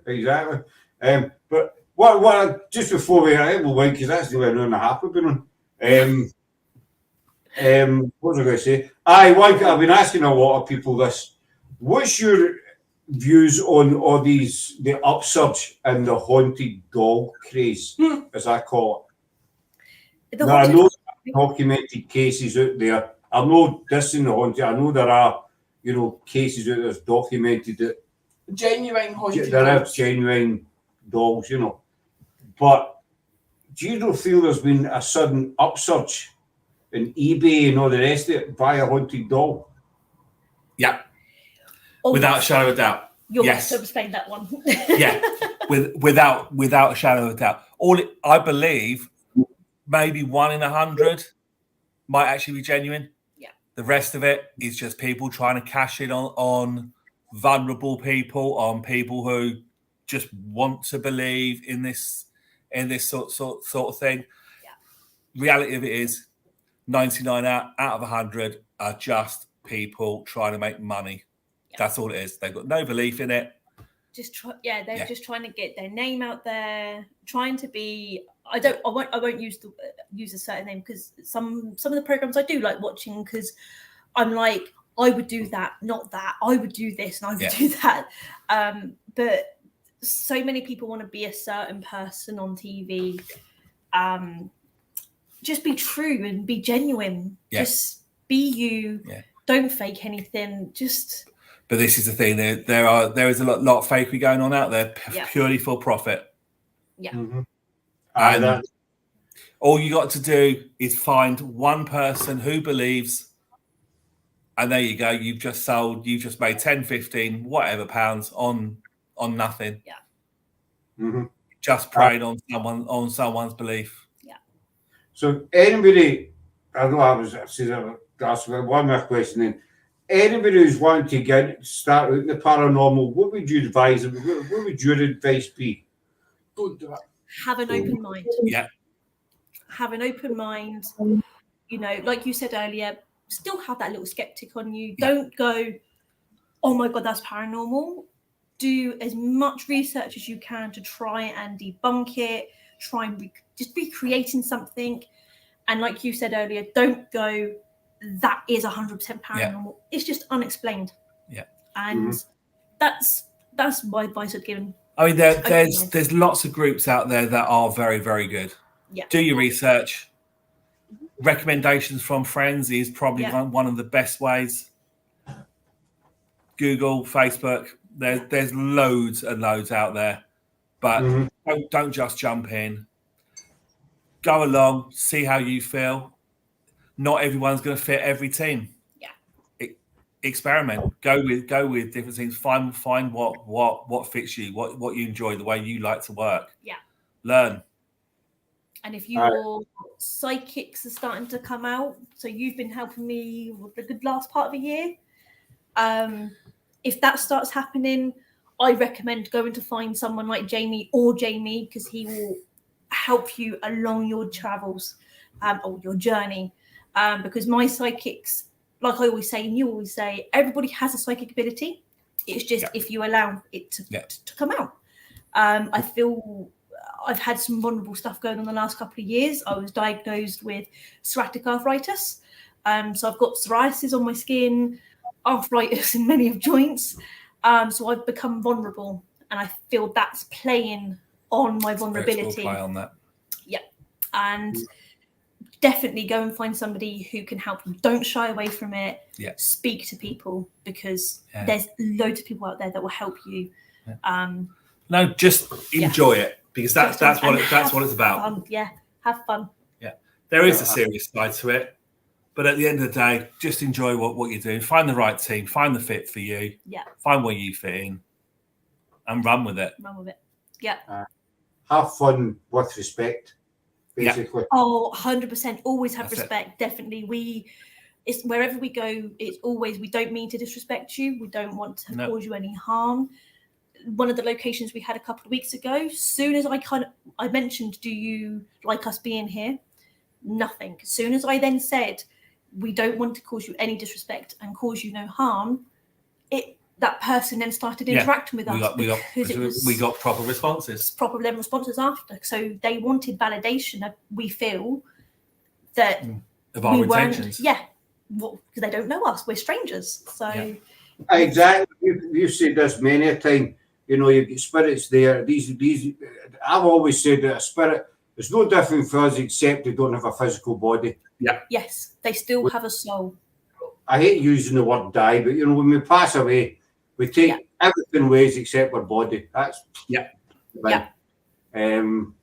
But what just before we went, because that's the way and a half we've been on. What was I going to say? I've been asking a lot of people this. What's your views on all the upsurge and the haunted dog craze, as I call it? Now, I know documented cases out there. I'm not dissing the haunted. I know there are, you know, cases out there documented that genuine haunted. There are genuine dogs, you know. But do you not feel there's been a sudden upsurge in eBay and all the rest of it, buy a haunted dog? Yeah. Without a shadow of a doubt. You'll have to explain that one. Yeah. Without a shadow of a doubt. I believe maybe 1 in 100 might actually be genuine. Yeah. The rest of it is just people trying to cash in on vulnerable people, on people who just want to believe in this sort of thing. Yeah. Reality of it is 99 out of 100 are just people trying to make money. Yeah. That's all it is. They've got no belief in it. Just just trying to get their name out there, trying to be. I won't use a certain name, because some of the programs I do like watching, because I'm like, I would do that, not that. I would do this and I would do that. But so many people want to be a certain person on TV. Just be true and be genuine. Yeah. Just be you. Yeah. Don't fake anything. But this is the thing. There is a lot of fakery going on out there, purely for profit. Yeah. Mm-hmm. And all you got to do is find one person who believes, and there you go. You've just made 10, 15, whatever pounds on nothing. Yeah. Mm-hmm. Just preying on someone's belief. Yeah. So anybody, I know that's one more question then. Anybody who's wanting to start out in the paranormal, what would you advise them? What would your advice be? Don't do it. Have an open mind. Yeah. Have an open mind. You know, like you said earlier, still have that little skeptic on you. Yeah. Don't go, oh my God, that's paranormal. Do as much research as you can to try and debunk it. Try and just be creating something. And like you said earlier, don't go, that is 100% paranormal. Yeah. It's just unexplained. Yeah. And that's my advice I'd given. I mean, there's lots of groups out there that are very, very good. Yeah. Do your research. Recommendations from friends is probably one of the best ways. Google, Facebook, there's loads and loads out there. But don't just jump in. Go along, see how you feel. Not everyone's going to fit every team. Yeah. Experiment. Go with different things. Find what fits you, what you enjoy, the way you like to work. Yeah. Learn. And if your psychics are starting to come out, so you've been helping me with the good last part of a year. If that starts happening, I recommend going to find someone like Jamie, because he will help you along your travels or your journey. Because my psychics, like I always say, and you always say, everybody has a psychic ability. It's just if you allow it to come out. I feel I've had some vulnerable stuff going on the last couple of years. I was diagnosed with psoriatic arthritis. So I've got psoriasis on my skin, arthritis in many of joints. So I've become vulnerable, and I feel that's playing on my vulnerability. Play on that. Yeah. And definitely go and find somebody who can help you. Don't shy away from it. Yeah. Speak to people, because there's loads of people out there that will help you. Yeah. No, just enjoy it, because that's what it's about. Fun. Yeah, have fun. Yeah, there is a serious side to it, but at the end of the day, just enjoy what you're doing. Find the right team, find the fit for you. Yeah. Find where you fit in, and run with it. Yeah. Have fun with respect, basically. Yeah. Oh, 100%. Always have respect. Definitely. It's wherever we go, it's always, we don't mean to disrespect you. We don't want to cause you any harm. One of the locations we had a couple of weeks ago, soon as I mentioned, do you like us being here? Nothing. As soon as I then said, we don't want to cause you any disrespect and cause you no harm, that person then started interacting with us. We got proper responses. Proper responses after. So they wanted validation that we feel that of our intentions. Because they don't know us. We're strangers. So exactly. You've said this many a time. You know, you've got spirits there. These. I've always said that a spirit is no different for us, except they don't have a physical body. Yeah. Yes, they still have a soul. I hate using the word die, but you know, when we pass away, we take everything ways except our body. That's right. And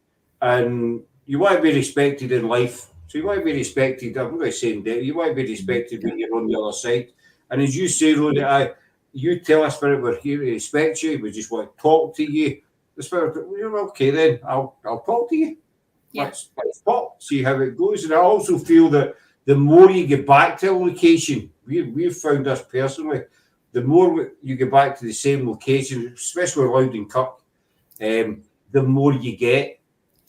you want to be respected in life. So you want to be respected. I'm not going to say in death. You want to be respected when you're on the other side. And as you say, Rhoda, you tell a spirit we're here to respect you. We just want to talk to you. The spirit, well, okay then, I'll talk to you. Yeah. Let's talk, see how it goes. And I also feel that the more you get back to a location, we've found this personally, the more you get back to the same location, especially Loud and Kirk, the more you get.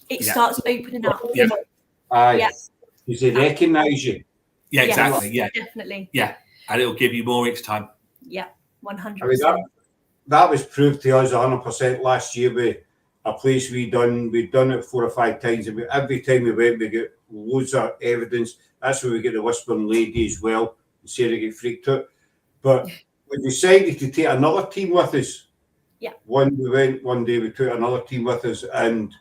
It starts opening up. Yeah. Because they recognise you. Yeah, exactly. Yeah, definitely. Yeah, and it'll give you more each time. Yeah, 100%. I mean, that was proved to us 100% last year with a place we'd done it 4 or 5 times, and every time we went, we get loads of evidence. That's where we get the Whispering Lady as well. Sarah get freaked out. But we decided to take another team with us. Yeah. One day we took another team with us, and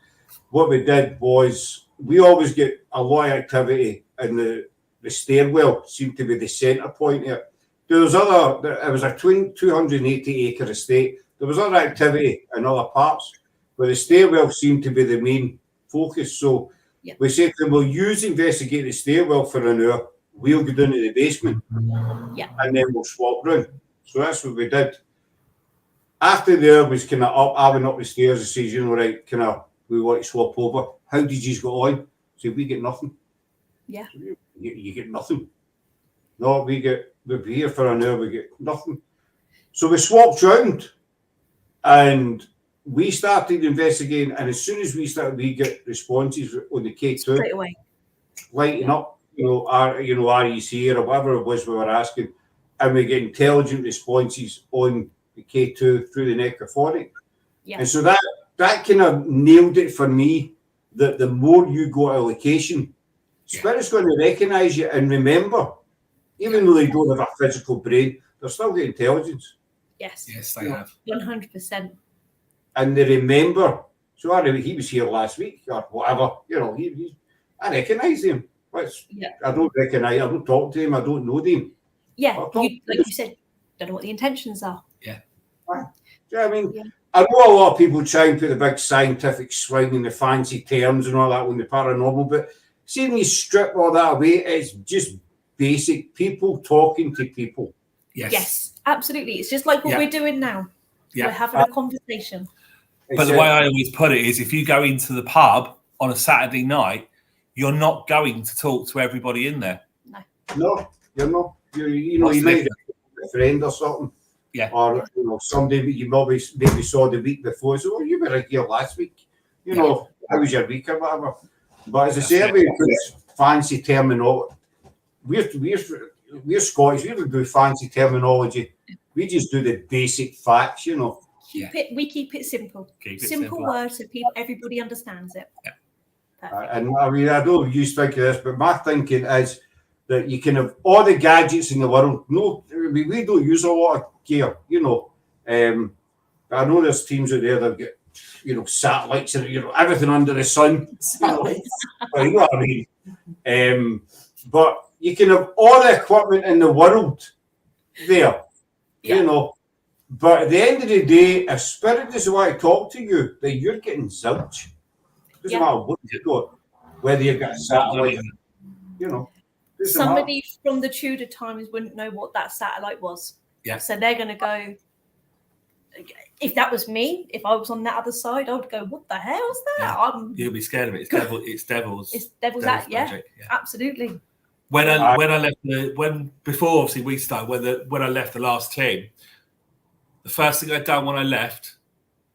what we did was we always get a lot of activity in the stairwell, seemed to be the centre point here. It was a 280 acre estate. There was other activity in other parts, but the stairwell seemed to be the main focus. So we said to them, we'll investigate the stairwell for an hour. We'll go down to the basement, and then we'll swap round. So that's what we did. After the hour was kind of up, I went up the stairs and says, right, we want to swap over. How did you go on? So we get nothing. Yeah. You get nothing. No, we're here for an hour, we get nothing. So we swapped round and we started investigating, and as soon as we get responses on the K2 straight away, lighting up, are you here or whatever it was we were asking, and we get intelligent responses on the K2 through the necrophonic. And so that kind of nailed it for me, that the more you go to a location, Spirit's going to recognise you and remember, even though they don't have a physical brain, they're still got intelligence. Yes, they have. 100%. And they remember. So he was here last week or whatever. I recognise him. I don't recognise. I don't talk to him. I don't know him. Yeah, like you said, don't know what the intentions are. Yeah. I mean, I know a lot of people try and put the big scientific swing and the fancy terms and all that on the paranormal, but see, when you strip all that away, it's just basic people talking to people. Yes, absolutely. It's just like what we're doing now. Yeah. We're having a conversation. But the way I always put it is, if you go into the pub on a Saturday night, you're not going to talk to everybody in there. No, you're not. You might have a friend or something. Yeah. Or somebody you maybe saw the week before. So, you were here last week. How was your week or whatever? But as I say, everybody puts fancy terminology. We're Scottish. We don't do fancy terminology. We just do the basic facts. We keep it simple. Simple words so everybody understands it. Yeah. And I mean, I don't use think of this, but my thinking is that you can have all the gadgets in the world. No, we don't use a lot of gear, I know there's teams out there that get, satellites and everything under the sun. You know what I mean? But you can have all the equipment in the world there, But at the end of the day, if Spirit doesn't want to talk to you, then you're getting zilch. Doesn't matter what you got, whether you've got a satellite, Somebody from the Tudor times wouldn't know what that satellite was. Yeah. So they're going to go, if that was me, if I was on that other side, I would go, what the hell's that? Yeah. You'll be scared of it. It's devil's. It's devil's act, magic. Yeah, absolutely. When I left before obviously we started, when I left the last team, the first thing I'd done when I left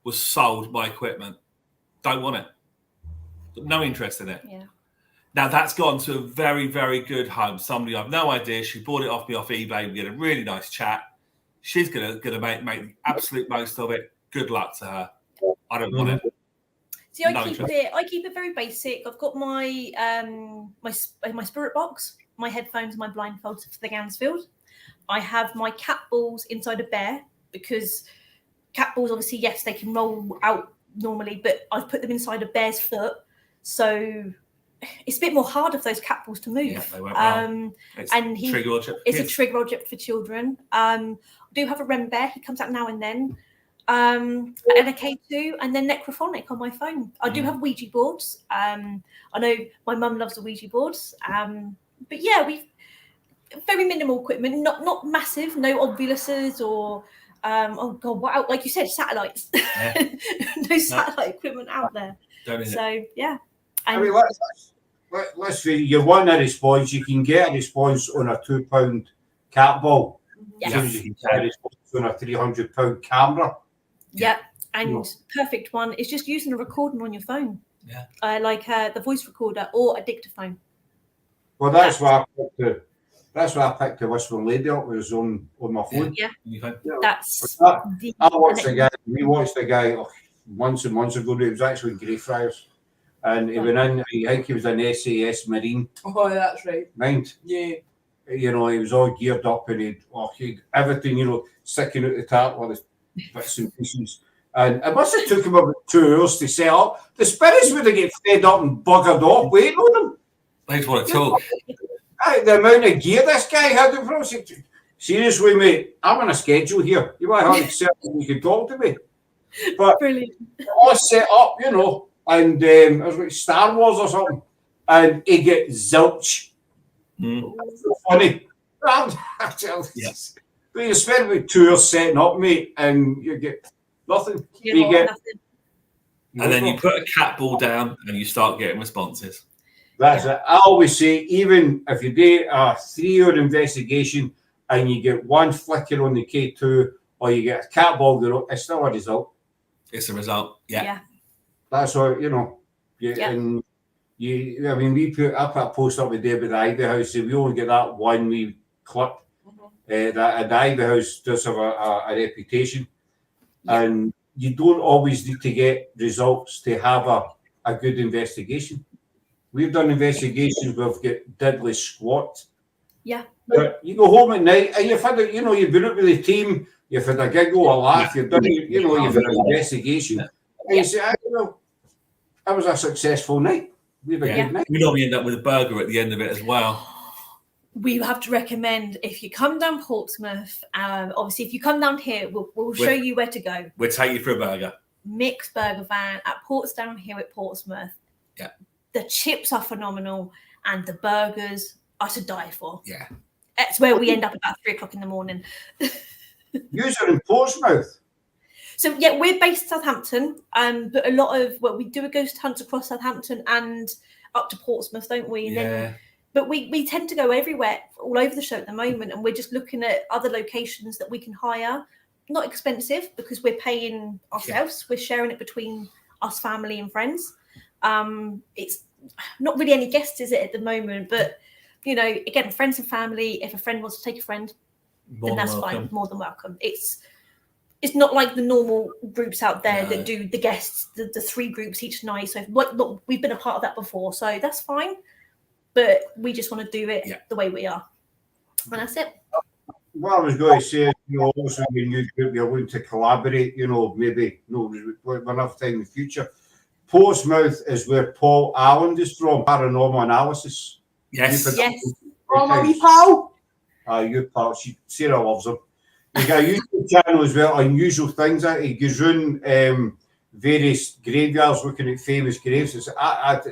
was sold my equipment. Don't want it. No interest in it. Yeah. Now that's gone to a very, very good home. Somebody I've no idea. She bought it off me off eBay. We had a really nice chat. She's gonna make the absolute most of it. Good luck to her. I don't want it. See, I keep it very basic. I've got my my spirit box, my headphones, my blindfolds for the Gansfield. I have my cat balls inside a bear, because cat balls, obviously, yes, they can roll out normally, but I've put them inside a bear's foot, so it's a bit more harder for those cat balls to move. Yeah, they won't roll. It's a trigger object for children. I do have a REM bear. He comes out now and then. And a K2, and then necrophonic on my phone. I do have Ouija boards. I know my mum loves the Ouija boards. But yeah, we've very minimal equipment, not massive, no ovuluses or wow, like you said, satellites. Yeah. No satellite equipment out there. So yeah. I mean, let's say you want a response, you can get a response on a £2 cat ball. Yes. So you can get a response on a £300 camera. Yep. And perfect one is just using a recording on your phone. Yeah. Like the voice recorder or a dictaphone. Well, that's why I picked the Whistling Lady up. It was on my phone. Yeah. That's We watched the guy months and months ago. It was actually in Greyfriars. And he went in, I think he was an SAS Marine. Oh, that's right. Mind? Yeah. You know, he was all geared up and he'd everything, you know, sticking out the tap, all the bits and pieces. And it must have took him about 2 hours to set up. The spirits would have get fed up and buggered off waiting on him. They just want to talk. The amount of gear this guy had in front of him. Seriously, mate, I'm on a schedule here. You might have accepted you can talk to me. But brilliant. all set up, you know, and it was like Star Wars or something. And he get zilch. That's so funny. Yeah. But you spend about 2 hours setting up, mate, and you get nothing. You get nothing. And then you put a cat ball down and you start getting responses. That's it. I always say, even if you do a 3-hour investigation and you get one flicker on the K2 or you get a cat ball, it's still a result. It's a result. Yeah. That's all, you know. And I put a post up the day about the Ivy House. So we only get that one wee clip. That the Ivy House does have a reputation. And you don't always need to get results to have a good investigation. We've done investigations where we've got diddly squat. Yeah. But you go home at night and you've had you've been out with the team, you've had a giggle, a laugh, you've done you've had an investigation. And you say, that was a successful night. We have a good night. We normally end up with a burger at the end of it as well. We have to recommend, if you come down Portsmouth, obviously if you come down here, we'll show you where to go. We'll take you for a burger. Mixed Burger Van at Portsdown here at Portsmouth. Yeah. The chips are phenomenal and the burgers are to die for. Yeah. That's where we end up about 3:00 in the morning. You're in Portsmouth. So we're based in Southampton, but a lot of we do a ghost hunt across Southampton and up to Portsmouth, don't we? And but we tend to go everywhere, all over the show at the moment, and we're just looking at other locations that we can hire. Not expensive because we're paying ourselves. We're sharing it between us, family and friends. It's not really any guests, is it, at the moment? But, again, friends and family, if a friend wants to take a friend, then that's fine. More than welcome. It's not like the normal groups out there that do the guests, the 3 groups each night. So we've been a part of that before, so that's fine. But we just want to do it the way we are. And that's it. What I was going to say, also in your new group, you're willing to collaborate, maybe enough time in the future. Portsmouth is where Paul Allen is from, Paranormal Analysis. Yes. Oh, my wee pal. Your pal. Sarah loves him. He's got a YouTube channel as well, Unusual Things. He goes around various graveyards looking at famous graves. It's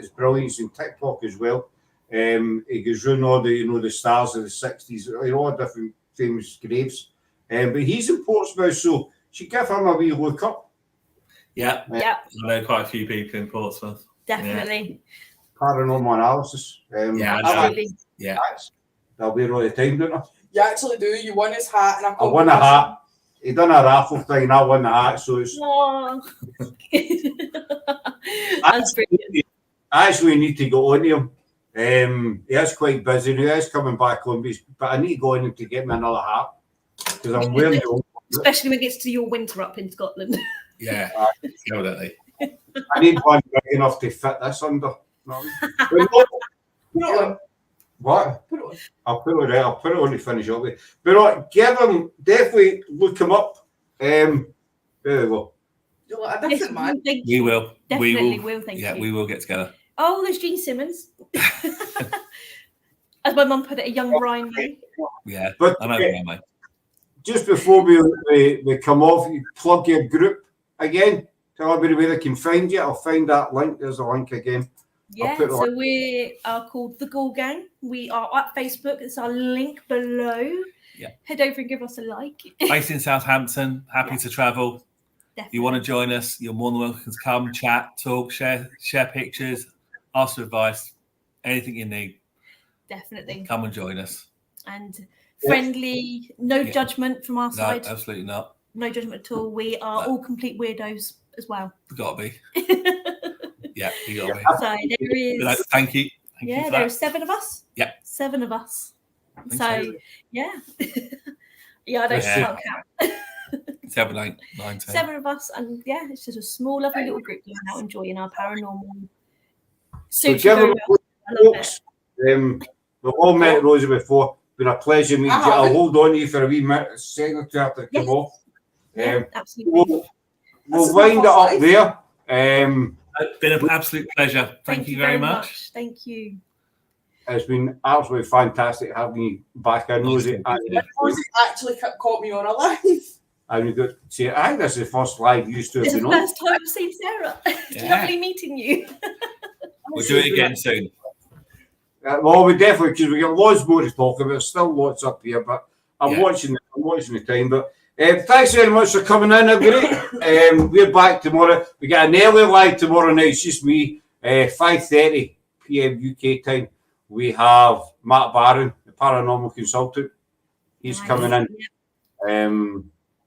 brilliant. It's on TikTok as well. He goes around all the stars of the 60s, all different famous graves. But he's in Portsmouth, so should give him a wee look up. Yeah. I know quite a few people in Portsmouth. Definitely. Paranormal Analysis. Absolutely. They'll be all the time, don't they? You actually do. You won his hat. And I won a hat. He done a raffle thing and I won the hat, so it's... That's brilliant. I actually need to go on to him. He is quite busy. He is coming back on, but I need to go on him to get me another hat because I'm wearing the old one. Especially when it gets to your winter up in Scotland. Yeah, definitely. I need one big enough to fit this under. What? Put it on. I'll put it on to finish up with. But give him, definitely look him up. There we go. You're like a different man. We will. Definitely will. Thank you. We will get together. Oh, there's Gene Simmons. As my mum put it, a young Brian May. Yeah, but I know Brian May. Just before we come off, you plug your group again. Tell everybody where they can find you. I'll find that link. There's a link again. Yeah, so we are called The Ghoul Gang. We are at Facebook. It's our link below. Yeah. Head over and give us a like. Based in Southampton, happy to travel. Definitely. If you want to join us, you're more than welcome to come, chat, talk, share pictures, ask for advice. anything you need. Definitely. Come and join us. And friendly, no judgment from our side. No, absolutely not. No judgment at all. We are all complete weirdos as well. You got to be. Yeah, you got to be. So there is. Thank you. Yeah, there are 7 of us. Yeah. 7 of us. So, yeah. Yeah, I don't count. 7, 8, 9, 10. 7 of us, and yeah, it's just a small, lovely little group going out enjoying our paranormal. Suits you very well. I love it. We've all met Rosie before. Been a pleasure meeting you. I'll hold on to you for a wee minute, second or two after come off. Absolutely. We'll wind it up there. It's been an absolute pleasure. Thank you very much. Thank you. It's been absolutely fantastic having you back in, Rosie. Rosie actually caught me on a live. And we got to see, I think this is the first live you two have It's been the on. first time I've seen Sarah. It's lovely meeting you. We'll do it again soon. Well, we definitely, because we got loads more to talk about. There's still lots up here, but I'm watching the time. But thanks very much for coming in, everybody. We're back tomorrow. We got an early live tomorrow night. It's just me, 5:30 p.m. UK time. We have Matt Barron, the paranormal consultant. He's coming in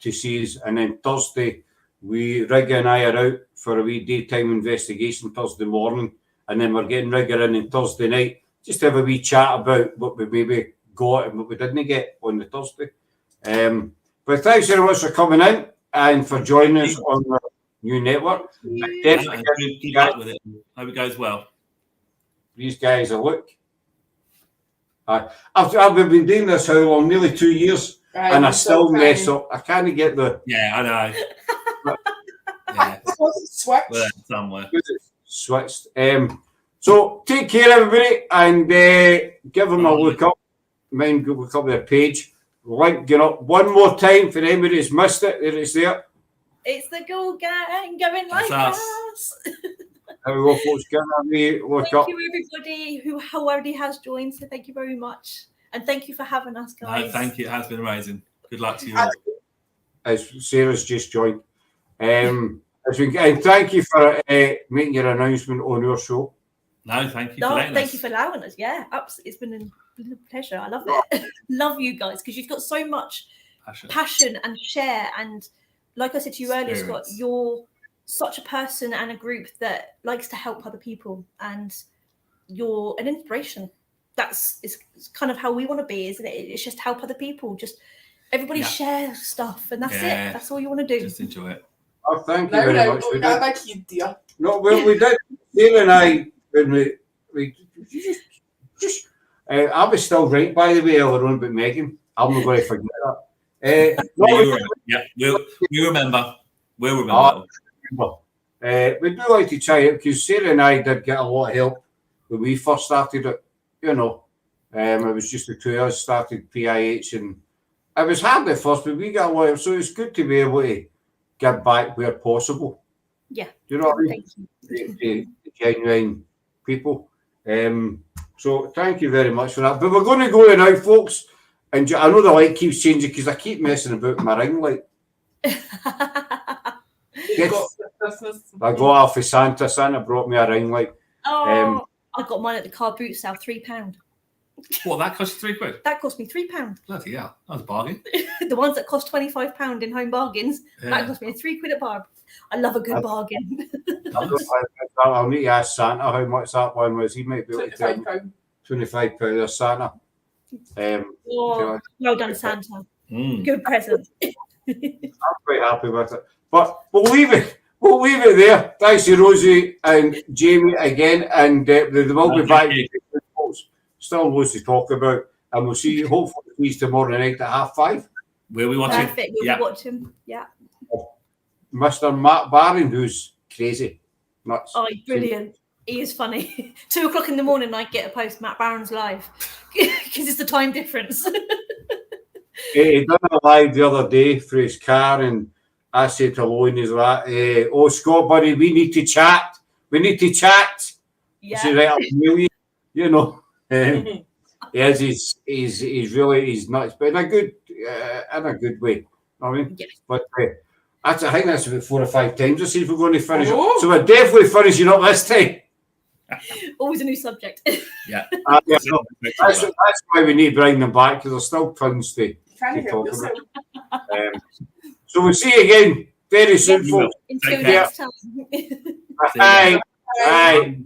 to see us. And then Thursday, Rigger and I are out for a wee daytime investigation Thursday morning. And then we're getting Rigger in on Thursday night. Just have a wee chat about what we maybe got and what we didn't get on the Thursday. But thanks very much for coming in and for joining us on the new network. Definitely keep up with it. Hope it goes well. These guys are look. I've been doing this how long? Nearly 2 years, and I still mess up. I can't get the. Yeah, I know. Yeah, Switched somewhere. Switched. So take care, everybody, and give them a look up. Mind go look up their page. Link going up one more time for anybody who's missed it. There it's there. It's the Ghoul Gang going like us. There we go, folks. Give them a wee look up. Thank you, everybody who already has joined. So thank you very much, and thank you for having us, guys. No, thank you. It has been amazing. Good luck to you all. As Sarah's just joined. And thank you for making your announcement on your show. No, thank you for letting us. Thank you for allowing us. Yeah, absolutely. It's been a pleasure. I love it. Love you guys because you've got so much passion and share. And like I said to you earlier, Scott, you're such a person and a group that likes to help other people, and you're an inspiration. It's kind of how we want to be, isn't it? It's just help other people. Just everybody share stuff, and that's it. That's all you want to do. Just enjoy it. Oh, thank you very much. We got back here, dear. No, well, we did. Sarah and I, when we just I was still right, by the way, earlier on about Megan. I'm not going to forget that. We remember. We'll remember. We do like to try it because Sarah and I did get a lot of help when we first started it. You know, it was just the two of us started PIH, and it was hard at first, but we got a lot of, so it's good to be able to give back where possible. Yeah. Do you know what I mean? The genuine people. So thank you very much for that. But we're going to go now, folks. And I know the light keeps changing because I keep messing about my ring light. I got off of Santa. Santa brought me a ring light. Oh, I got mine at the car boot sale, £3. What, that cost you £3? That cost me £3. Bloody hell, that was a bargain. The ones that cost £25 in home bargains, that cost me £3 at Barb. I love a good bargain. I'll need to ask Santa how much that one was. He might be able to tell me. £25 or Santa. Well done, Santa. Good present. I'm quite happy with it. But we'll leave it. We'll leave it there. Thanks to Rosie and Jamie again, and they will be back. Still loads to talk about, and we'll see you hopefully tomorrow night at 5:30. Will we watch him? Perfect. We'll watch him. Yeah. Mr. Matt Barron, who's crazy, nuts. Oh, brilliant. He is funny. 2 o'clock in the morning, I get a post, Matt Barron's live, because it's the time difference. He done a live the other day for his car, and I said hello, and he's like, "Oh, Scott, buddy, we need to chat. We need to chat." Yeah. I said, "Right, I'll email you." You know, yes, he's really nuts, but in a good way. You know what I mean? Yes. But I think that's about 4 or 5 times. Let's see if we're going to finish it. So we're definitely finishing up this time. Always a new subject. Yeah. Yeah, so that's why we need to bring them back, because there's still tons to Can't help talk about. yourself. So we'll see you again very soon, Yes. folks. Until Take care. next time. See you Bye. again. Bye.